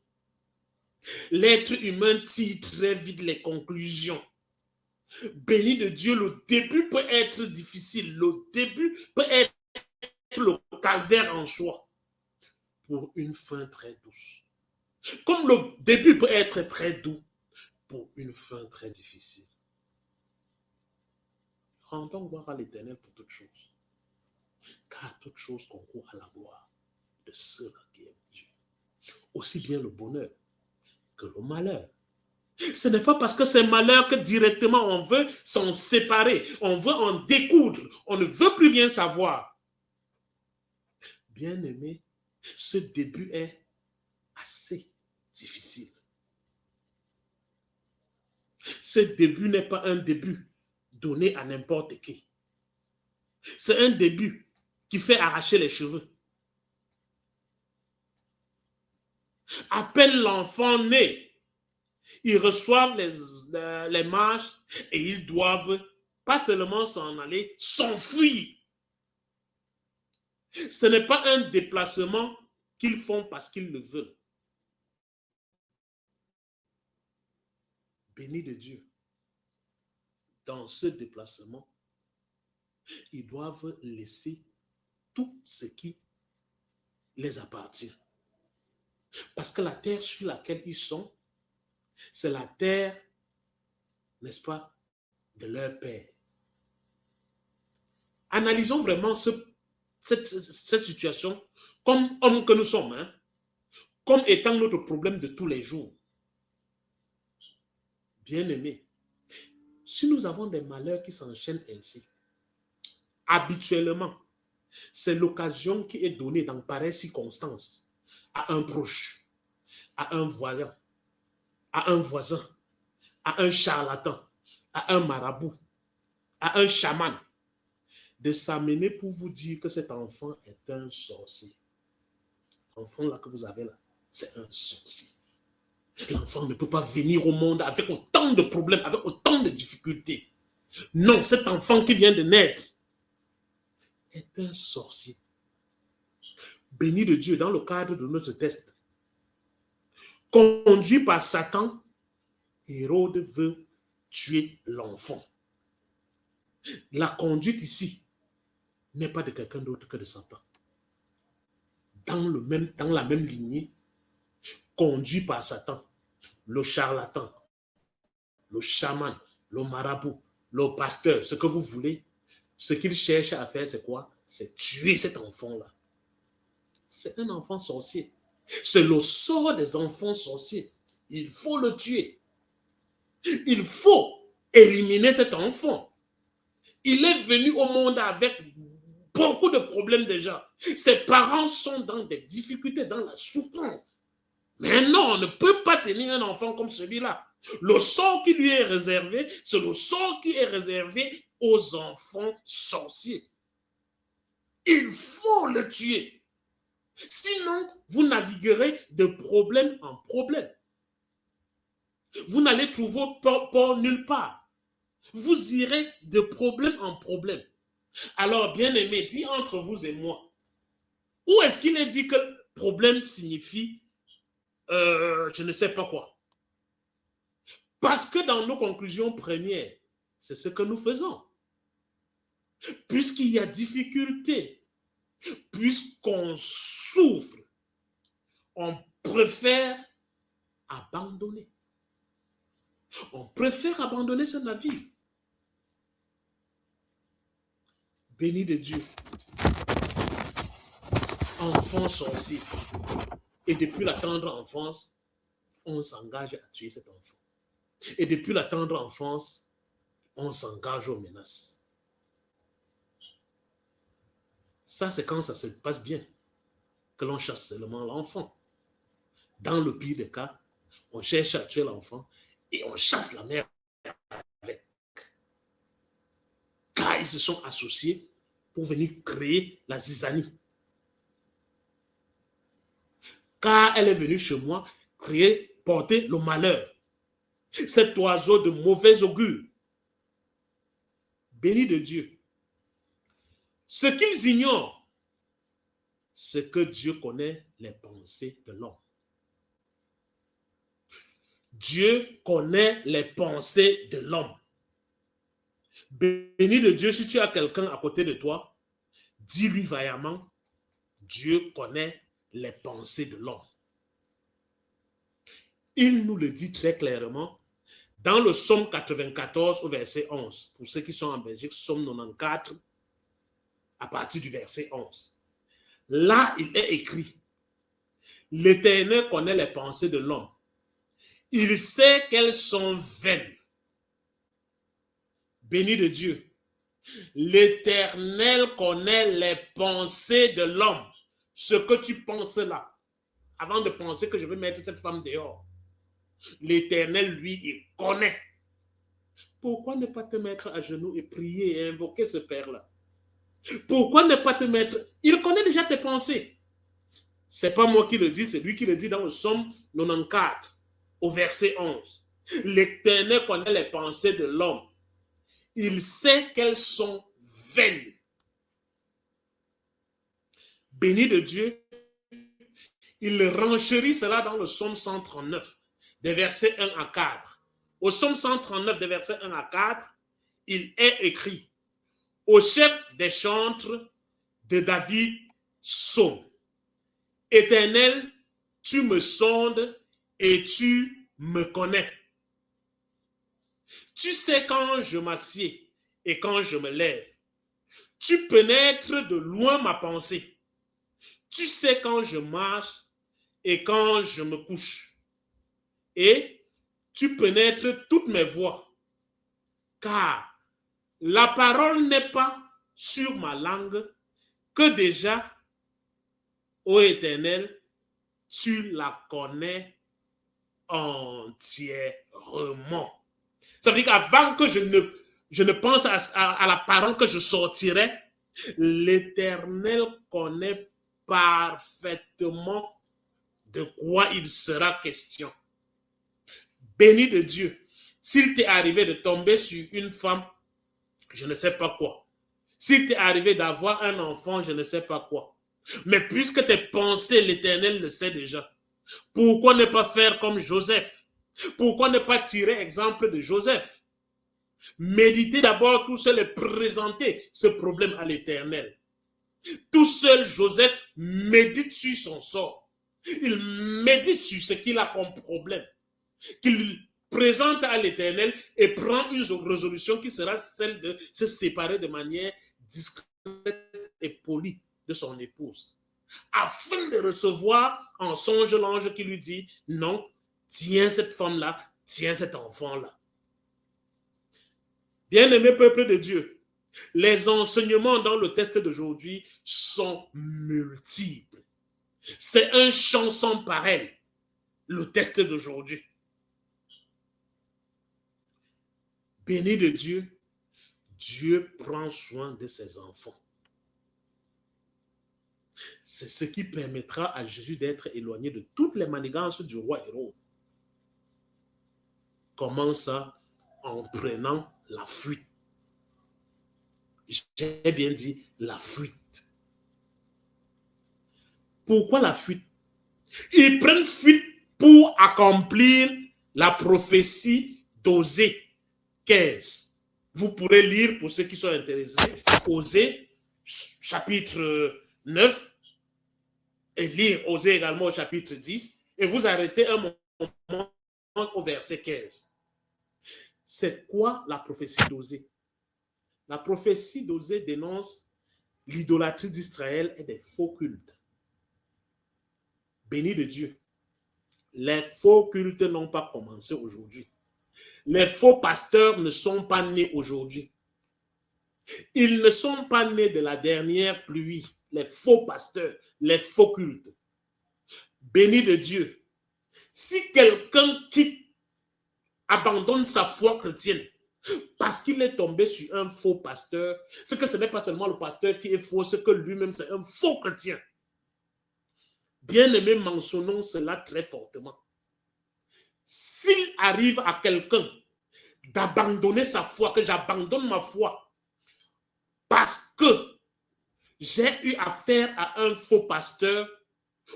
L'être humain tire très vite les conclusions. Béni de Dieu, le début peut être difficile. Le début peut être le calvaire en soi pour une fin très douce. Comme le début peut être très doux pour une fin très difficile. Rendons gloire à l'Éternel pour toutes choses. Car toute chose concourt à la gloire de ceux qui aiment Dieu. Aussi bien le bonheur que le malheur. Ce n'est pas parce que c'est malheur que directement on veut s'en séparer, on veut en découdre, on ne veut plus rien savoir. Bien-aimé, ce début est assez difficile. Ce début n'est pas un début donné à n'importe qui. C'est un début qui fait arracher les cheveux. À peine l'enfant naît, ils reçoivent les marches et ils doivent pas seulement s'en aller, s'enfuir. Ce n'est pas un déplacement qu'ils font parce qu'ils le veulent. Béni de Dieu. Dans ce déplacement, ils doivent laisser tout ce qui les appartient. Parce que la terre sur laquelle ils sont, c'est la terre, n'est-ce pas, de leur père. Analysons vraiment cette situation comme hommes que nous sommes, hein, comme étant notre problème de tous les jours. Bien-aimés, si nous avons des malheurs qui s'enchaînent ainsi, habituellement, c'est l'occasion qui est donnée dans pareilles circonstances à un proche, à un voyant, à un voisin, à un charlatan, à un marabout, à un chaman, de s'amener pour vous dire que cet enfant est un sorcier. L'enfant là que vous avez là, c'est un sorcier. L'enfant ne peut pas venir au monde avec autant de problèmes, avec autant de difficultés. Non, cet enfant qui vient de naître est un sorcier. Béni de Dieu, dans le cadre de notre test, conduit par Satan, Hérode veut tuer l'enfant. La conduite ici n'est pas de quelqu'un d'autre que de Satan. Dans la même lignée, conduit par Satan, le charlatan, le chaman, le marabout, le pasteur, ce que vous voulez, ce qu'il cherche à faire, c'est quoi? C'est tuer cet enfant-là. C'est un enfant sorcier. C'est le sort des enfants sorciers. Il faut le tuer. Il faut éliminer cet enfant. Il est venu au monde avec beaucoup de problèmes déjà. Ses parents sont dans des difficultés, dans la souffrance. Mais non, on ne peut pas tenir un enfant comme celui-là. Le sort qui lui est réservé, c'est le sort qui est réservé aux enfants sorciers. Il faut le tuer. Sinon, vous naviguerez de problème en problème. Vous n'allez trouver port nulle part. Vous irez de problème en problème. Alors, bien-aimé, dis entre vous et moi, où est-ce qu'il est dit que problème signifie je ne sais pas quoi? Parce que dans nos conclusions premières, c'est ce que nous faisons. Puisqu'il y a difficulté, puisqu'on souffre, on préfère abandonner. On préfère abandonner ce navire. Béni de Dieu. Enfant sorcier. Et depuis la tendre enfance, on s'engage à tuer cet enfant. Et depuis la tendre enfance, on s'engage aux menaces. Ça, c'est quand ça se passe bien que l'on chasse seulement l'enfant. Dans le pire des cas, on cherche à tuer l'enfant et on chasse la mère avec. Car ils se sont associés pour venir créer la zizanie. Car elle est venue chez moi créer, porter le malheur. Cet oiseau de mauvais augure. Béni de Dieu. Ce qu'ils ignorent, c'est que Dieu connaît les pensées de l'homme. Dieu connaît les pensées de l'homme. Béni de Dieu, si tu as quelqu'un à côté de toi, dis-lui vaillamment, Dieu connaît les pensées de l'homme. Il nous le dit très clairement dans le psaume 94 au verset 11. Pour ceux qui sont en Belgique, psaume 94 à partir du verset 11. Là, il est écrit, l'Éternel connaît les pensées de l'homme. Il sait qu'elles sont vaines. Béni de Dieu. L'Éternel connaît les pensées de l'homme. Ce que tu penses là, avant de penser que je vais mettre cette femme dehors, l'Éternel, lui, il connaît. Pourquoi ne pas te mettre à genoux et prier et invoquer ce Père-là? Pourquoi ne pas te mettre... Il connaît déjà tes pensées. Ce n'est pas moi qui le dis, c'est lui qui le dit dans le psaume 94, au verset 11. L'Éternel connaît les pensées de l'homme. Il sait qu'elles sont vaines. Béni de Dieu, il renchérit cela dans le psaume 139, des versets 1 à 4. Au psaume 139, des versets 1 à 4, il est écrit, au chef des chantres de David, psaume. Éternel, tu me sondes et tu me connais. Tu sais quand je m'assieds et quand je me lève. Tu pénètres de loin ma pensée. Tu sais quand je marche et quand je me couche. Et tu pénètres toutes mes voies. Car la parole n'est pas sur ma langue que déjà, ô Éternel, tu la connais entièrement. Ça veut dire qu'avant que je ne pense à la parole que je sortirai, l'Éternel connaît parfaitement de quoi il sera question. Béni de Dieu. S'il t'est arrivé de tomber sur une femme, je ne sais pas quoi. S'il t'est arrivé d'avoir un enfant, je ne sais pas quoi. Mais puisque tes pensées, l'Éternel le sait déjà. Pourquoi ne pas faire comme Joseph? Pourquoi ne pas tirer exemple de Joseph? Méditer d'abord tout seul et présenter ce problème à l'Éternel. Tout seul, Joseph médite sur son sort. Il médite sur ce qu'il a comme problème. Qu'il présente à l'Éternel et prend une résolution qui sera celle de se séparer de manière discrète et polie de son épouse. Afin de recevoir en songe l'ange qui lui dit, non, tiens cette femme-là, tiens cet enfant-là. Bien-aimé peuple de Dieu, les enseignements dans le texte d'aujourd'hui sont multiples. C'est un chant sans pareil, le texte d'aujourd'hui. Béni de Dieu, Dieu prend soin de ses enfants. C'est ce qui permettra à Jésus d'être éloigné de toutes les manigances du roi Hérode. Comment ça? En prenant la fuite. J'ai bien dit la fuite. Pourquoi la fuite? Ils prennent fuite pour accomplir la prophétie d'Osée 15. Vous pourrez lire, pour ceux qui sont intéressés, Osée chapitre 9 et lire Osée également au chapitre 10 et vous arrêtez un moment au verset 15. C'est quoi la prophétie d'Osée? La prophétie d'Osée dénonce l'idolâtrie d'Israël et des faux cultes. Béni de Dieu. Les faux cultes n'ont pas commencé aujourd'hui. Les faux pasteurs ne sont pas nés aujourd'hui. Ils ne sont pas nés de la dernière pluie. Les faux pasteurs, les faux cultes. Béni de Dieu. Si quelqu'un quitte, abandonne sa foi chrétienne, parce qu'il est tombé sur un faux pasteur, c'est que ce n'est pas seulement le pasteur qui est faux, c'est que lui-même c'est un faux chrétien. Bien-aimés, mentionnons cela très fortement. S'il arrive à quelqu'un d'abandonner sa foi, que j'abandonne ma foi, parce que j'ai eu affaire à un faux pasteur,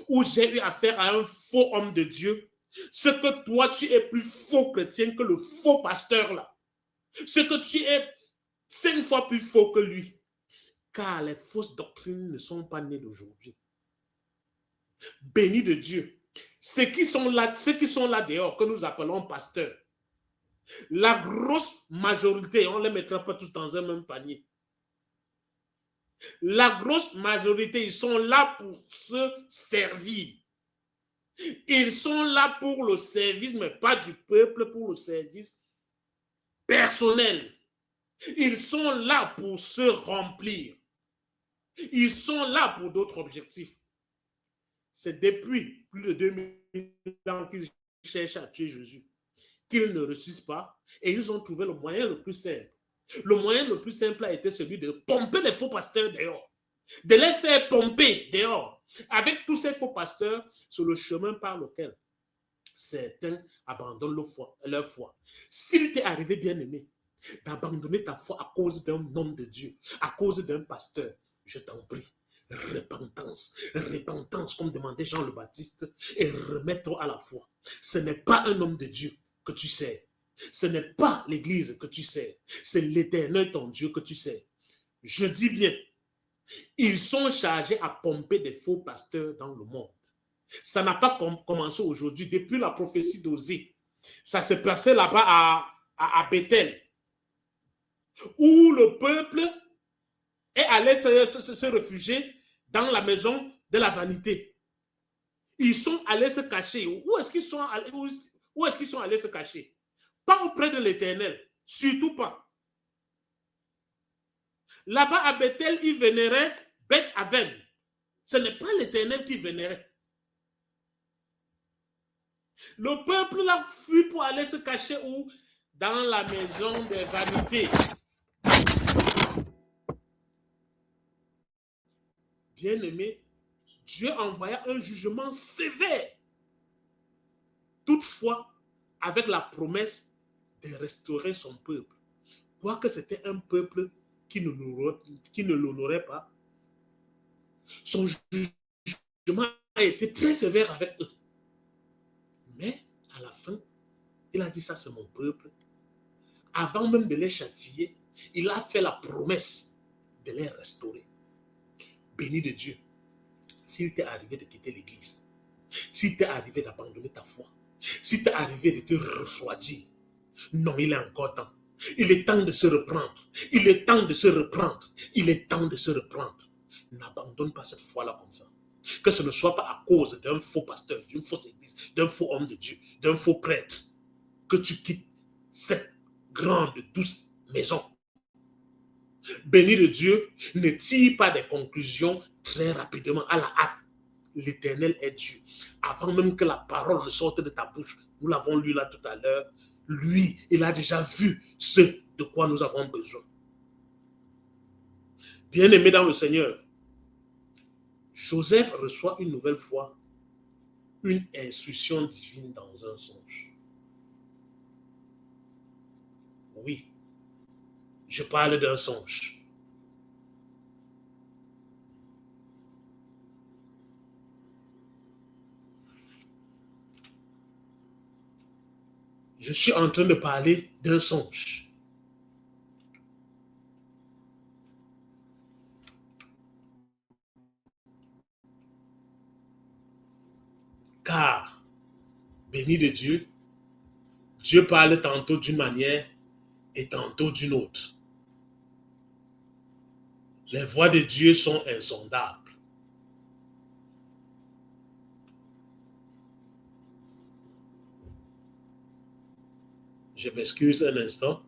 ou j'ai eu affaire à un faux homme de Dieu, ce que toi tu es plus faux chrétien que le faux pasteur là. Ce que tu es 5 fois plus faux que lui. Car les fausses doctrines ne sont pas nées d'aujourd'hui. Béni de Dieu. Ceux qui sont là dehors, que nous appelons pasteurs, la grosse majorité, on ne les mettra pas tous dans un même panier. La grosse majorité, ils sont là pour se servir. Ils sont là pour le service, mais pas du peuple, pour le service personnel. Ils sont là pour se remplir. Ils sont là pour d'autres objectifs. C'est depuis plus de 2000 ans qu'ils cherchent à tuer Jésus, qu'ils ne réussissent pas, et ils ont trouvé le moyen le plus simple. Le moyen le plus simple a été celui de pomper les faux pasteurs dehors, de les faire pomper dehors. Avec tous ces faux pasteurs, sur le chemin par lequel certains abandonnent leur foi. S'il t'est arrivé, bien-aimé, d'abandonner ta foi à cause d'un homme de Dieu, à cause d'un pasteur, je t'en prie, repentance, repentance, comme demandait Jean le Baptiste, et remets-toi à la foi. Ce n'est pas un homme de Dieu que tu sers. Ce n'est pas l'église que tu sers. C'est l'Éternel, ton Dieu, que tu sers. Je dis bien, ils sont chargés à pomper des faux pasteurs dans le monde. Ça n'a pas commencé aujourd'hui. Depuis la prophétie d'Osée, ça s'est passé là-bas à Bethel, où le peuple est allé se réfugier dans la maison de la vanité. Ils sont allés se cacher. Où est-ce qu'ils sont allés se cacher? Pas auprès de l'Éternel, surtout pas. Là-bas à Bethel, ils vénéraient Beth Aven. Ce n'est pas l'Éternel qui vénérait. Le peuple l'a fui pour aller se cacher où? Dans la maison des vanités. Bien-aimé, Dieu envoya un jugement sévère. Toutefois, avec la promesse de restaurer son peuple. Quoique c'était un peuple qui ne l'honorait pas, son jugement a été très sévère avec eux. Mais à la fin, il a dit ça, c'est mon peuple. Avant même de les châtier, il a fait la promesse de les restaurer. Béni de Dieu. S'il t'est arrivé de quitter l'église, s'il t'est arrivé d'abandonner ta foi, s'il t'est arrivé de te refroidir, non, il est encore temps. Il est temps de se reprendre. Il est temps de se reprendre. Il est temps de se reprendre. N'abandonne pas cette foi-là comme ça. Que ce ne soit pas à cause d'un faux pasteur, d'une fausse église, d'un faux homme de Dieu, d'un faux prêtre, que tu quittes cette grande, douce maison. Béni de Dieu, ne tire pas des conclusions très rapidement, à la hâte. L'Éternel est Dieu. Avant même que la parole ne sorte de ta bouche, nous l'avons lu là tout à l'heure, lui, il a déjà vu ce de quoi nous avons besoin. Bien-aimés dans le Seigneur, Joseph reçoit une nouvelle fois une instruction divine dans un songe. Oui, je parle d'un songe. Je suis en train de parler d'un songe. Car, béni de Dieu, Dieu parle tantôt d'une manière et tantôt d'une autre. Les voies de Dieu sont insondables. Je m'excuse un instant.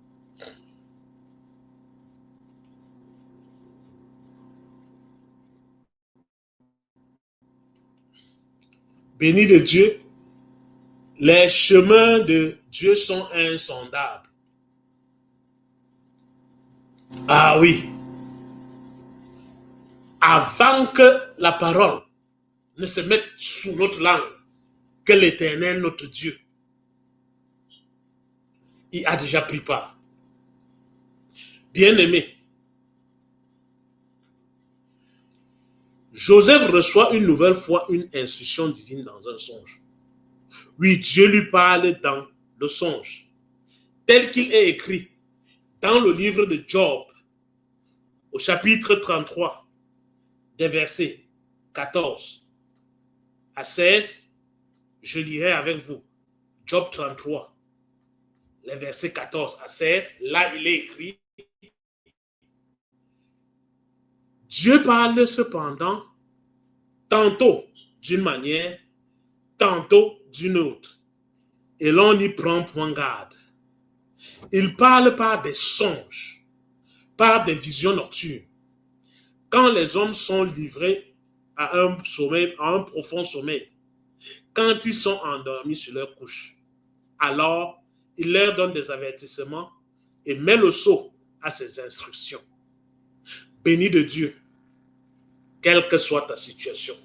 Béni de Dieu, les chemins de Dieu sont insondables. Ah oui. Avant que la parole ne se mette sous notre langue, que l'Éternel, notre Dieu, y a déjà pris part. Bien-aimé, Joseph reçoit une nouvelle fois une instruction divine dans un songe. Oui, Dieu lui parle dans le songe, tel qu'il est écrit dans le livre de Job, au chapitre 33, des versets 14 à 16. Je lirai avec vous Job 33, les versets 14 à 16. Là, il est écrit: Dieu parle cependant tantôt d'une manière, tantôt d'une autre, et l'on n'y prend point garde. Il parle par des songes, par des visions nocturnes. Quand les hommes sont livrés à un sommeil, à un profond sommeil, quand ils sont endormis sur leur couche, alors il leur donne des avertissements et met le sceau à ses instructions. Béni de Dieu, quelle que soit ta situation,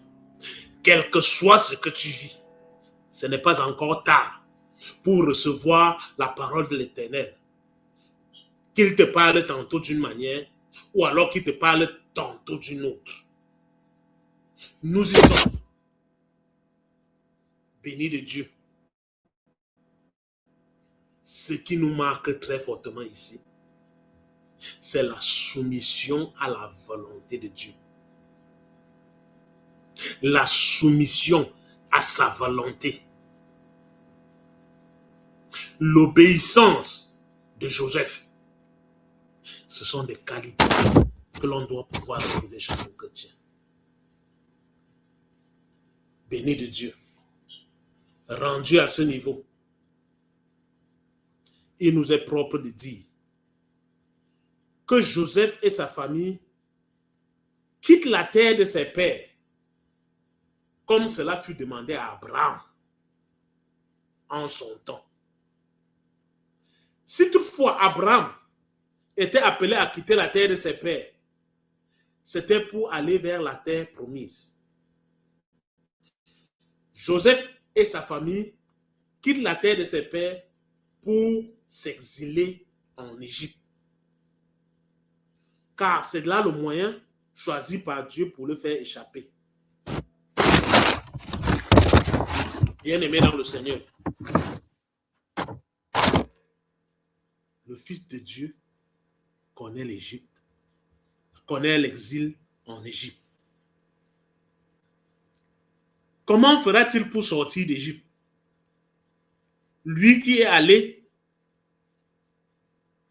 quel que soit ce que tu vis, ce n'est pas encore tard pour recevoir la parole de l'Éternel. Qu'il te parle tantôt d'une manière ou alors qu'il te parle tantôt d'une autre. Nous y sommes. Béni de Dieu. Ce qui nous marque très fortement ici, c'est la soumission à la volonté de Dieu. La soumission à sa volonté. L'obéissance de Joseph. Ce sont des qualités que l'on doit pouvoir retrouver chez un chrétien. Béni de Dieu. Rendu à ce niveau, il nous est propre de dire que Joseph et sa famille quittent la terre de ses pères, comme cela fut demandé à Abraham en son temps. Si toutefois Abraham était appelé à quitter la terre de ses pères, c'était pour aller vers la terre promise. Joseph et sa famille quittent la terre de ses pères pour s'exiler en Égypte. Car c'est là le moyen choisi par Dieu pour le faire échapper. Bien-aimé dans le Seigneur, le Fils de Dieu connaît l'Égypte, connaît l'exil en Égypte. Comment fera-t-il pour sortir d'Égypte? Lui qui est allé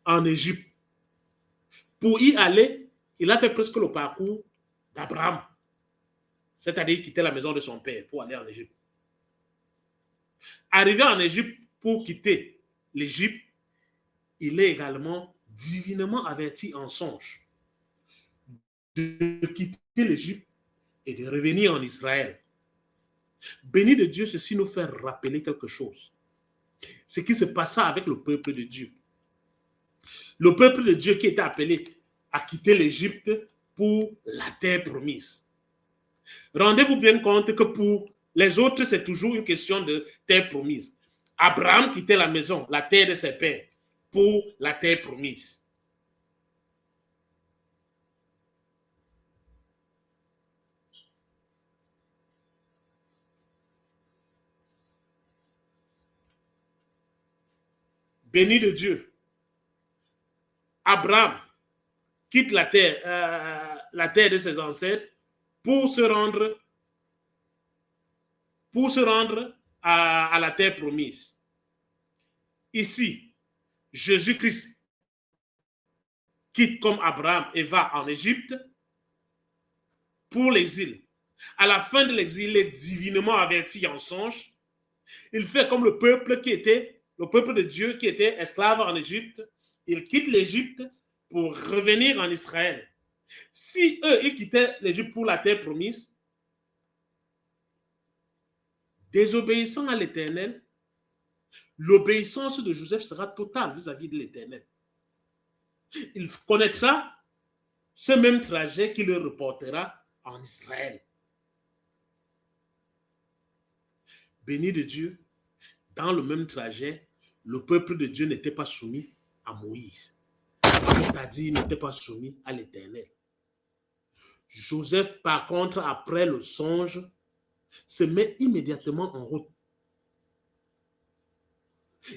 en Égypte, pour y aller, il a fait presque le parcours d'Abraham, c'est-à-dire quitter la maison de son père pour aller en Égypte. Arrivé en Égypte pour quitter l'Égypte, il est également divinement averti en songe de quitter l'Égypte et de revenir en Israël. Béni de Dieu, ceci nous fait rappeler quelque chose. Ce qui se passa avec le peuple de Dieu. Le peuple de Dieu qui était appelé à quitter l'Égypte pour la terre promise. Rendez-vous bien compte que pour les autres, c'est toujours une question de terre promise. Abraham quittait la maison, la terre de ses pères, pour la terre promise. Béni de Dieu. Abraham quitte la terre de ses ancêtres pour se rendre à la terre promise. Ici, Jésus-Christ quitte comme Abraham et va en Égypte pour l'exil. À la fin de l'exil, il est divinement averti en songe. Il fait comme le peuple de Dieu qui était esclave en Égypte. Il quitte l'Égypte pour revenir en Israël. Si eux, ils quittaient l'Égypte pour la terre promise, désobéissant à l'Éternel, l'obéissance de Joseph sera totale vis-à-vis de l'Éternel. Il connaîtra ce même trajet qui le reportera en Israël. Béni de Dieu, dans le même trajet, le peuple de Dieu n'était pas soumis à Moïse. C'est-à-dire, il n'était pas soumis à l'Éternel. Joseph, par contre, après le songe, se met immédiatement en route.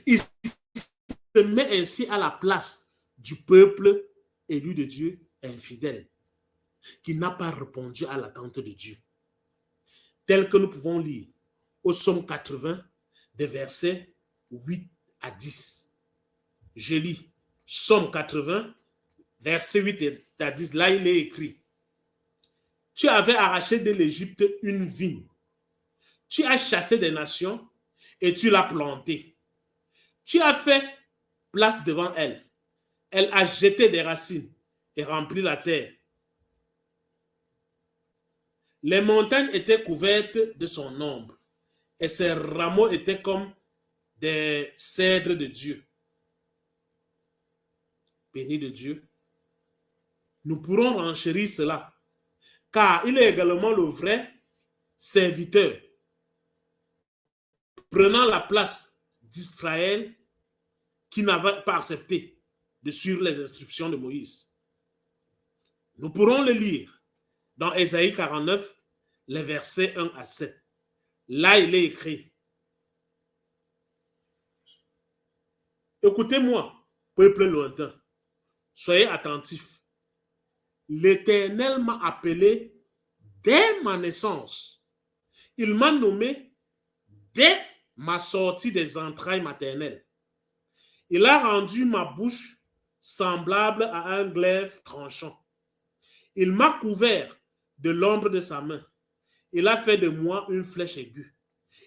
Il se met ainsi à la place du peuple élu de Dieu infidèle, qui n'a pas répondu à l'attente de Dieu. Tel que nous pouvons lire au psaume 80, des versets 8 à 10. Je lis psaume 80, versets 8 à 10. Là, il est écrit: Tu avais arraché de l'Égypte une vigne. Tu as chassé des nations et tu l'as plantée. Tu as fait place devant elle. Elle a jeté des racines et rempli la terre. Les montagnes étaient couvertes de son ombre et ses rameaux étaient comme des cèdres de Dieu. Béni de Dieu. Nous pourrons renchérir cela, car il est également le vrai serviteur, prenant la place d'Israël qui n'avait pas accepté de suivre les instructions de Moïse. Nous pourrons le lire dans Ésaïe 49, les versets 1 à 7. Là, il est écrit: Écoutez-moi, peuple lointain, soyez attentifs. L'Éternel m'a appelé dès ma naissance. Il m'a nommé dès ma sortie des entrailles maternelles. Il a rendu ma bouche semblable à un glaive tranchant. Il m'a couvert de l'ombre de sa main. Il a fait de moi une flèche aiguë.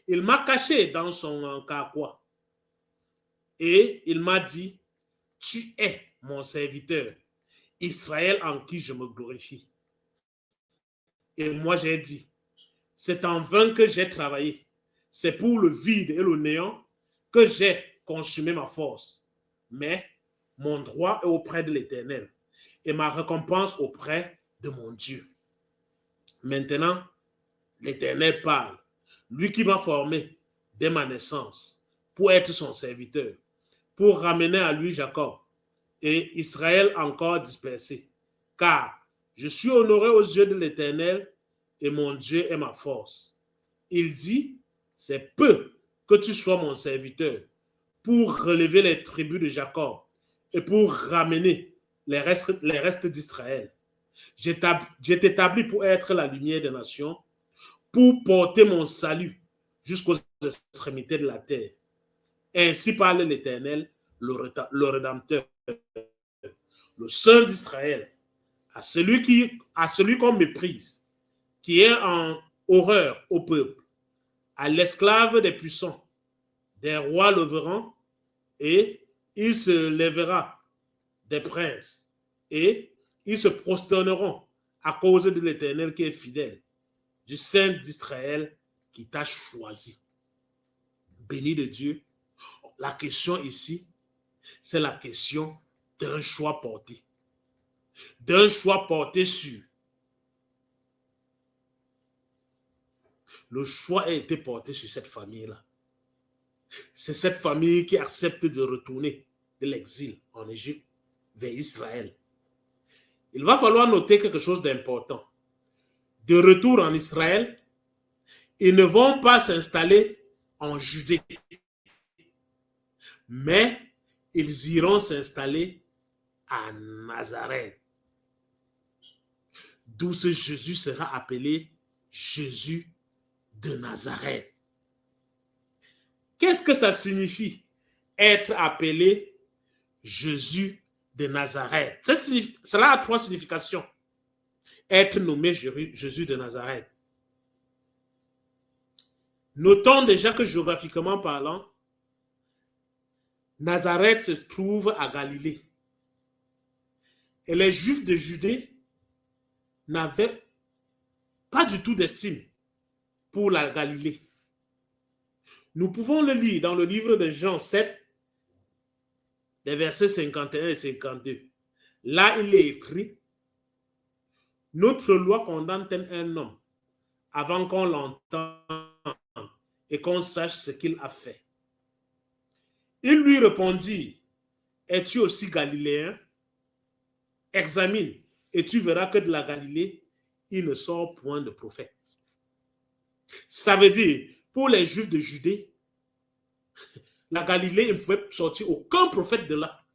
Il m'a caché dans son carquois. Et il m'a dit: Tu es mon serviteur, Israël en qui je me glorifie. Et moi j'ai dit: C'est en vain que j'ai travaillé. C'est pour le vide et le néant que j'ai consumé ma force. Mais mon droit est auprès de l'Éternel et ma récompense auprès de mon Dieu. Maintenant, l'Éternel parle, lui qui m'a formé dès ma naissance pour être son serviteur, pour ramener à lui Jacob et Israël encore dispersé. Car je suis honoré aux yeux de l'Éternel et mon Dieu est ma force. Il dit: C'est peu que tu sois mon serviteur pour relever les tribus de Jacob et pour ramener les restes d'Israël. Je t'établis pour être la lumière des nations, pour porter mon salut jusqu'aux extrémités de la terre. Ainsi parle l'Éternel, le Rédempteur, le Saint d'Israël, à celui qu'on méprise, qui est en horreur au peuple, à l'esclave des puissants. Des rois le verront et il se lèvera des princes et ils se prosterneront à cause de l'Éternel qui est fidèle, du Saint d'Israël qui t'a choisi. Béni de Dieu. La question ici, c'est la question d'un choix porté. D'un choix porté sur Le choix a été porté sur cette famille-là. C'est cette famille qui accepte de retourner de l'exil en Égypte vers Israël. Il va falloir noter quelque chose d'important. De retour en Israël, ils ne vont pas s'installer en Judée, mais ils iront s'installer à Nazareth, d'où ce Jésus sera appelé Jésus de Nazareth. Qu'est-ce que ça signifie être appelé Jésus de Nazareth? Cela a trois significations. Être nommé Jésus de Nazareth. Notons déjà que géographiquement parlant, Nazareth se trouve à Galilée. Et les Juifs de Judée n'avaient pas du tout d'estime pour la Galilée. Nous pouvons le lire dans le livre de Jean 7, les versets 51 et 52. Là, il est écrit, « Notre loi condamne un homme avant qu'on l'entende et qu'on sache ce qu'il a fait. » Il lui répondit, « Es-tu aussi galiléen? Examine, et tu verras que de la Galilée, il ne sort point de prophète. » Ça veut dire, pour les Juifs de Judée, la Galilée, il ne pouvait sortir aucun prophète de là.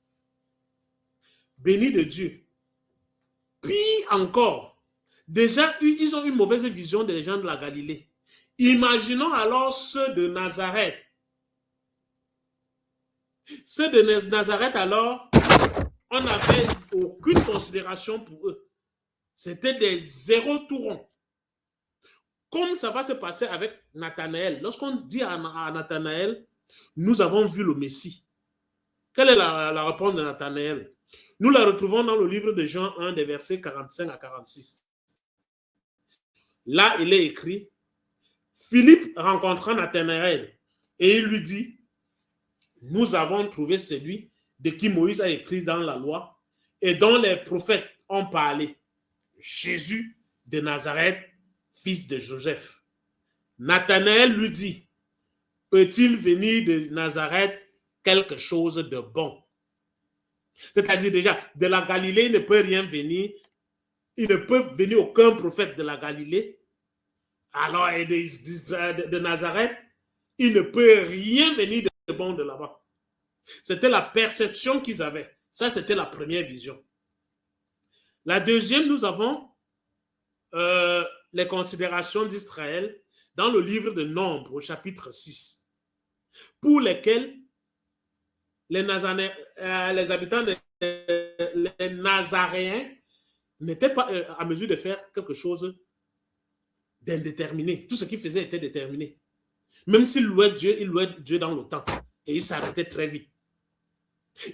Béni de Dieu. Puis encore, déjà, ils ont une mauvaise vision des gens de la Galilée. Imaginons alors ceux de Nazareth. Ceux de Nazareth, alors, on n'avait aucune considération pour eux. C'était des zéros tout ronds. Comme ça va se passer avec Nathanaël. Lorsqu'on dit à Nathanaël, nous avons vu le Messie. Quelle est la réponse de Nathanaël? Nous la retrouvons dans le livre de Jean 1, des versets 45 à 46. Là, il est écrit, Philippe rencontra Nathanaël et il lui dit, nous avons trouvé celui de qui Moïse a écrit dans la loi et dont les prophètes ont parlé, Jésus de Nazareth, fils de Joseph. Nathanaël lui dit, peut-il venir de Nazareth quelque chose de bon? C'est-à-dire déjà, de la Galilée, il ne peut rien venir. Il ne peut venir aucun prophète de la Galilée. Alors, de Nazareth, il ne peut rien venir de bon de là-bas. C'était la perception qu'ils avaient. Ça, c'était la première vision. La deuxième, nous avons les considérations d'Israël dans le livre de Nombres, au chapitre 6, pour lesquels les habitants, les Nazaréens n'étaient pas à mesure de faire quelque chose d'indéterminé. Tout ce qu'ils faisaient était déterminé. Même s'ils louaient Dieu dans le temps. Et ils s'arrêtaient très vite.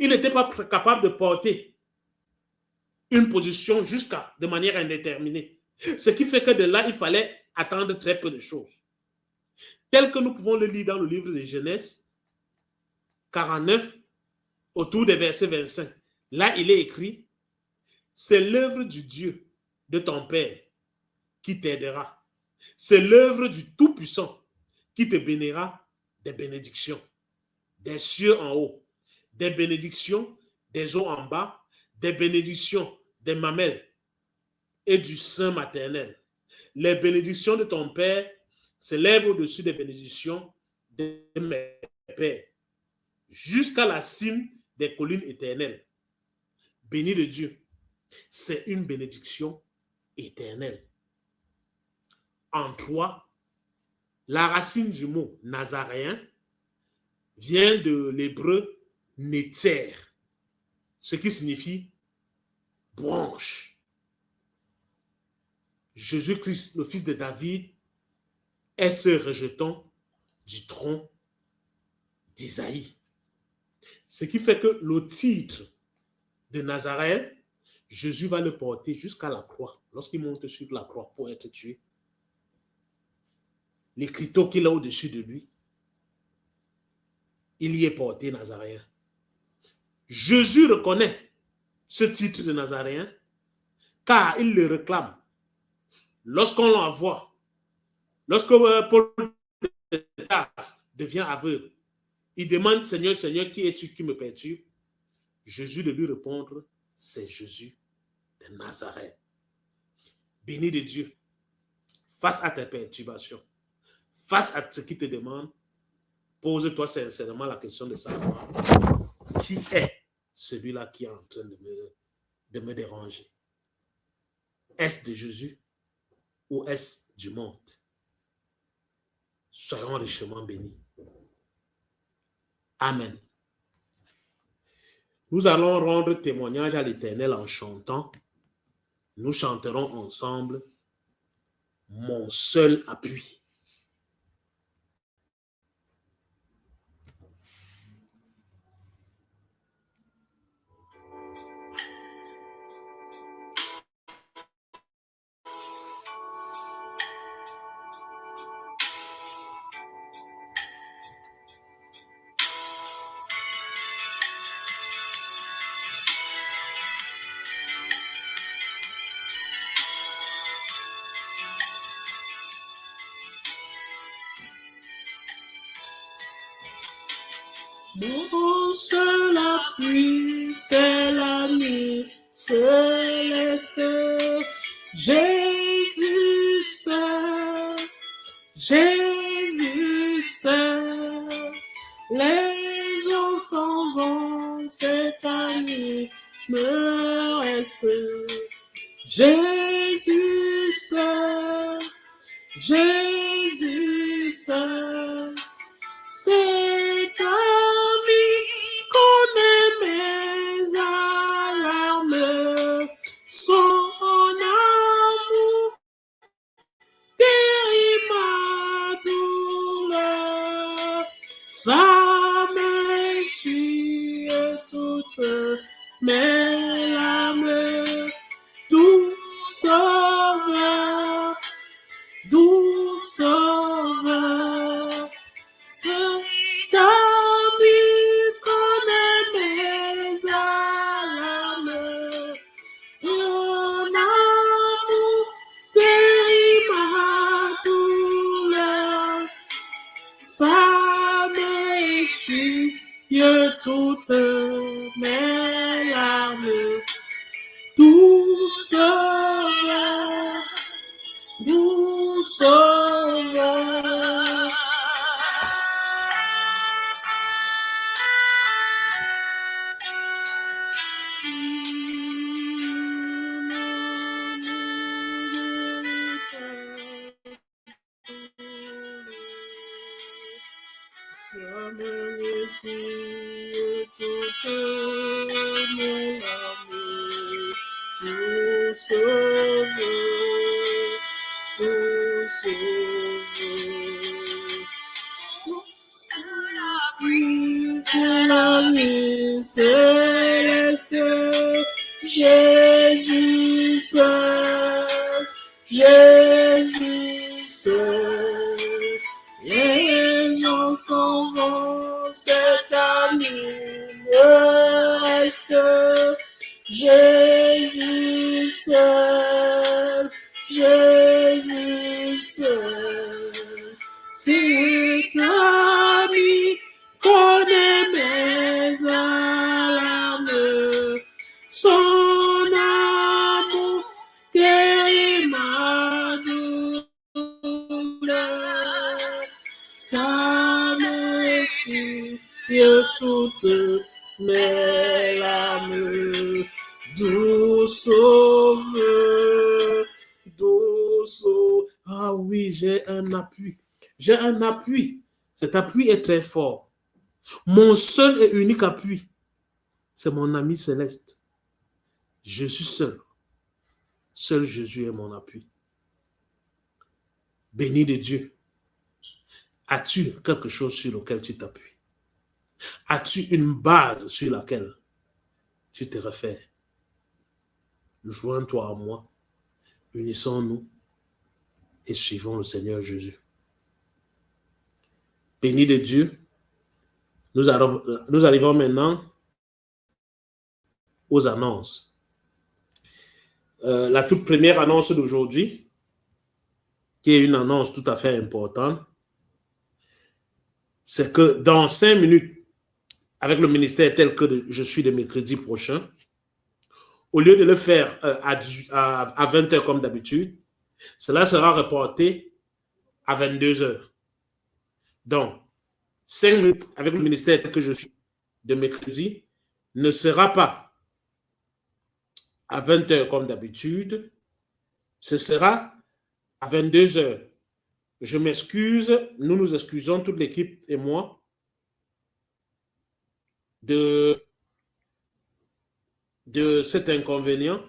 Ils n'étaient pas capables de porter une position de manière indéterminée. Ce qui fait que de là, il fallait attendre très peu de choses. Tel que nous pouvons le lire dans le livre de Genèse 49, autour des versets 25. Là, il est écrit, c'est l'œuvre du Dieu de ton Père qui t'aidera. C'est l'œuvre du Tout-Puissant qui te bénira des bénédictions, des cieux en haut, des bénédictions des eaux en bas, des bénédictions des mamelles et du sein maternel. Les bénédictions de ton Père s'élèvent au-dessus des bénédictions de mes pères, jusqu'à la cime des collines éternelles. Béni de Dieu, c'est une bénédiction éternelle. En toi, la racine du mot nazaréen vient de l'hébreu netzer, ce qui signifie branche. Jésus-Christ, le fils de David, est ce rejeton du tronc d'Isaïe. Ce qui fait que le titre de Nazareth, Jésus va le porter jusqu'à la croix. Lorsqu'il monte sur la croix pour être tué, l'écriteau qu'il a au-dessus de lui, il y est porté Nazaréen. Jésus reconnaît ce titre de Nazaréen car il le réclame. Lorsqu'on l'envoie, Lorsque Paul devient aveugle, il demande, Seigneur, Seigneur, qui es-tu qui me perturbe? Jésus de lui répondre, c'est Jésus de Nazareth. Béni de Dieu, face à tes perturbations, face à ce qui te demande, pose-toi sincèrement la question de savoir qui est celui-là qui est en train de me déranger. Est-ce de Jésus ou est-ce du monde? Soyons richement bénis. Amen. Nous allons rendre témoignage à l'Éternel en chantant. Nous chanterons ensemble mon seul appui. Mon seul appui, c'est l'ami céleste, Jésus seul, Jésus seul. Les gens s'en vont, cet ami me reste, Jésus seul, Jésus seul. Cet ami connaît mes alarmes, son amour guérit ma douleur, ça m'essuie toutes mes larmes, doux sauveur, doux sauveur. Cet ami connaît mes alarmes, son amour guérit ma douleur, ça m'essuie toutes mes larmes, doux sauveur, doux sauveur. Ça m'essuie toutes mes larmes, doux sauveur, doux sauveur. C'est l'ami céleste, Jésus seul, Jésus seul. Les gens s'en vont, cet ami me reste, Jésus seul, Jésus seul. Cet ami connaît mes alarmes, son amour guérit ma douleur, ça m'essuie toutes mes larmes, doux sauveur, doux sauveur. Ah oui, j'ai un appui. J'ai un appui. Cet appui est très fort. Mon seul et unique appui, c'est mon ami céleste. Je suis seul. Seul Jésus est mon appui. Béni de Dieu. As-tu quelque chose sur lequel tu t'appuies? As-tu une base sur laquelle tu te réfères? Joins-toi à moi. Unissons-nous et suivons le Seigneur Jésus. Béni de Dieu. Nous arrivons maintenant aux annonces. La toute première annonce d'aujourd'hui, qui est une annonce tout à fait importante, c'est que dans 5 minutes, avec le ministère tel que je suis de mercredi prochain, au lieu de le faire à 20 h comme d'habitude, cela sera reporté à 22 h. Donc, 5 minutes avec le ministère tel que je suis de mercredi ne sera pas à 20 h comme d'habitude, ce sera à 22 h. Je m'excuse, nous nous excusons, toute l'équipe et moi, de cet inconvénient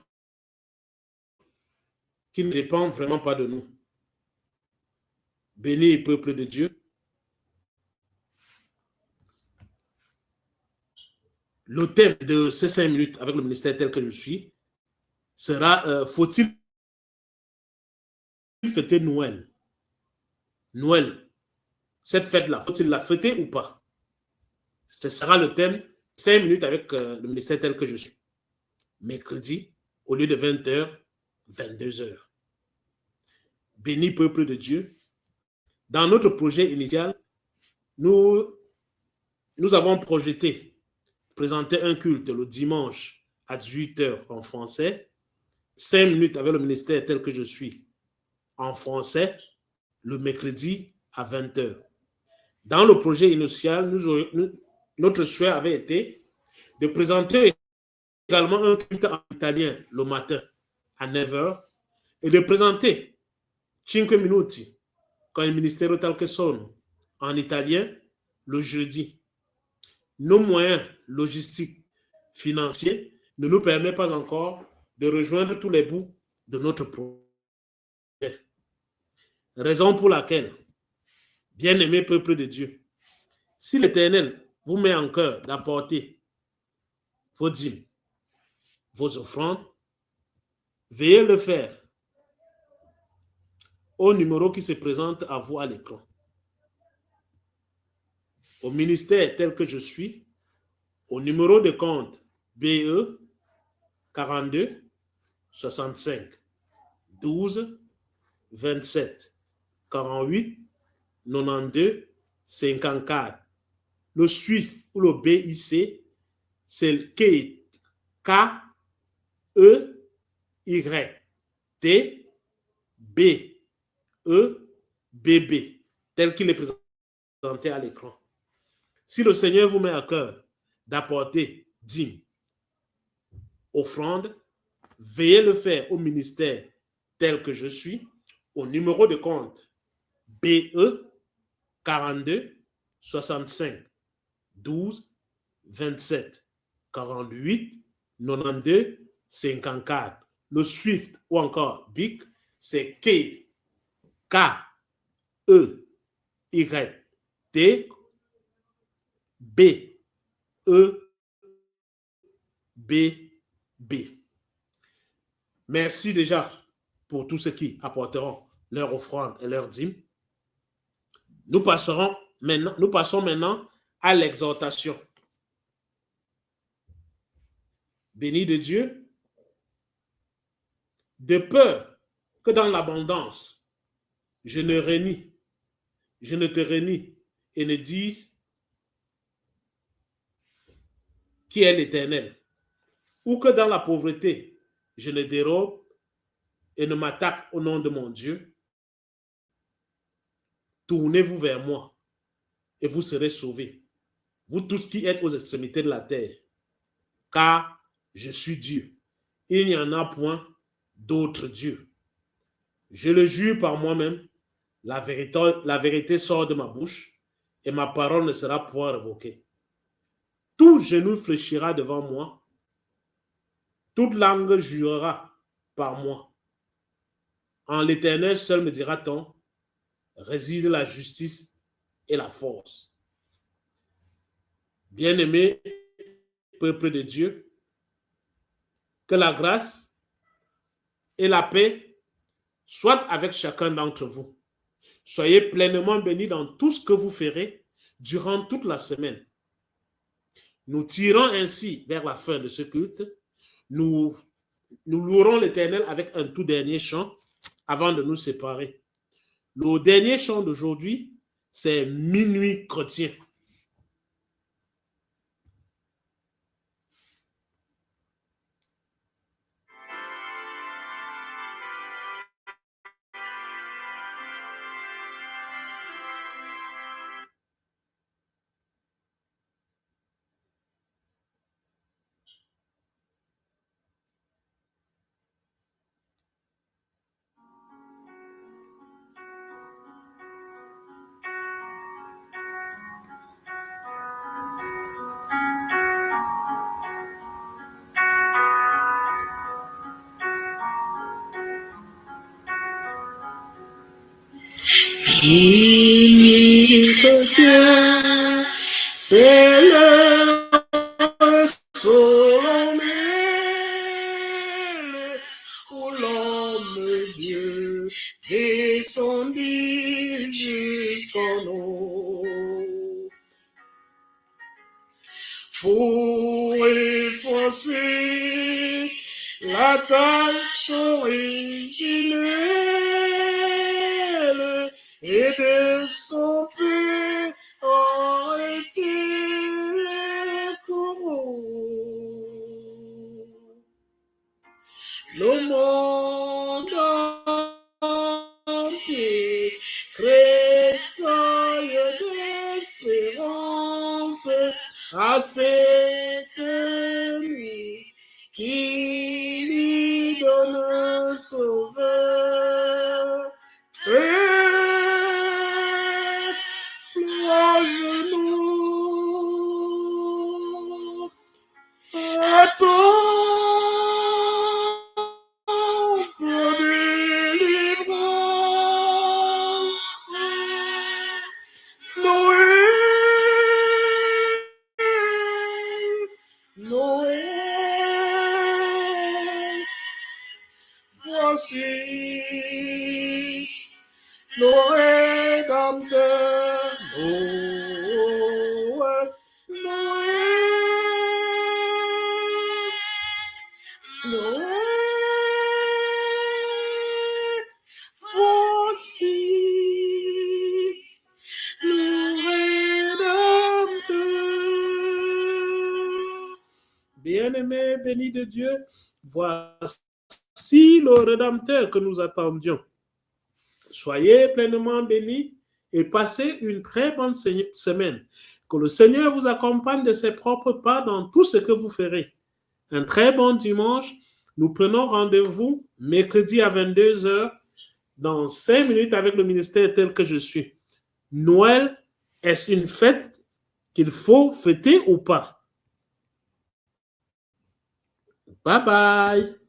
qui ne dépend vraiment pas de nous. Béni le peuple de Dieu. Le thème de ces 5 minutes avec le ministère tel que je suis sera faut-il fêter Noël? Noël, cette fête-là, faut-il la fêter ou pas? Ce sera le thème 5 minutes avec le ministère tel que je suis. Mercredi, au lieu de 20 h, 22 h. Béni peuple de Dieu. Dans notre projet initial, nous avons projeté présenter un culte le dimanche à 18 h en français, 5 minutes avec le ministère tel que je suis en français, le mercredi à 20 h. Dans le projet initial, notre souhait avait été de présenter également un culte en italien le matin à 9 h et de présenter 5 minuti con il ministero tal che sono en italien le jeudi. Nos moyens logistiques financiers ne nous permettent pas encore de rejoindre tous les bouts de notre projet. Raison pour laquelle, bien-aimé peuple de Dieu, si l'Éternel vous met en cœur d'apporter vos dîmes, vos offrandes, veuillez le faire au numéro qui se présente à vous à l'écran. Au ministère tel que je suis, au numéro de compte BE 42 65 12 27 48 92 54. Le SWIFT ou le BIC, c'est le KEYT-BEBB, tel qu'il est présenté à l'écran. Si le Seigneur vous met à cœur d'apporter dîmes, offrandes, veuillez le faire au ministère tel que je suis, au numéro de compte BE 42 65 12 27 48 92 54. Le SWIFT ou encore BIC, c'est KEYT, K-E-Y-T B-E-B-B. Merci déjà pour tous ceux qui apporteront leur offrande et leur dîme. Nous passons maintenant à l'exhortation. Béni de Dieu, de peur que dans l'abondance, je ne te renie et ne dise qui est l'Éternel, ou que dans la pauvreté, je ne dérobe et ne m'attaque au nom de mon Dieu. Tournez-vous vers moi et vous serez sauvés, vous tous qui êtes aux extrémités de la terre, car je suis Dieu. Il n'y en a point d'autre Dieu. Je le jure par moi-même, la vérité sort de ma bouche et ma parole ne sera point révoquée. Tout genou fléchira devant moi, toute langue jurera par moi. En l'Éternel seul me dira-t-on, réside la justice et la force. Bien-aimé peuple de Dieu, que la grâce et la paix soient avec chacun d'entre vous. Soyez pleinement bénis dans tout ce que vous ferez durant toute la semaine. Nous tirons ainsi vers la fin de ce culte. Nous louerons l'Éternel avec un tout dernier chant avant de nous séparer. Le dernier chant d'aujourd'hui, c'est Minuit chrétien. Minuit chrétien, c'est le solennel où l'homme Dieu descendit jusqu'en nous pour effacer la tâche originelle et de son paix ont été les coraux. Le monde entier tressaille d'espérance à cette nuit qui lui donne un sauveur. À genoux, attends ta délivrance. Noël, voici le Rédempteur. Noël, Noël, voici le Rédempteur. Bien-aimés, bénis de Dieu, voici le Rédempteur que nous attendions. Soyez pleinement bénis et passez une très bonne semaine. Que le Seigneur vous accompagne de ses propres pas dans tout ce que vous ferez. Un très bon dimanche. Nous prenons rendez-vous mercredi à 22h dans 5 minutes avec le ministère tel que je suis. Noël, est-ce une fête qu'il faut fêter ou pas? Bye bye.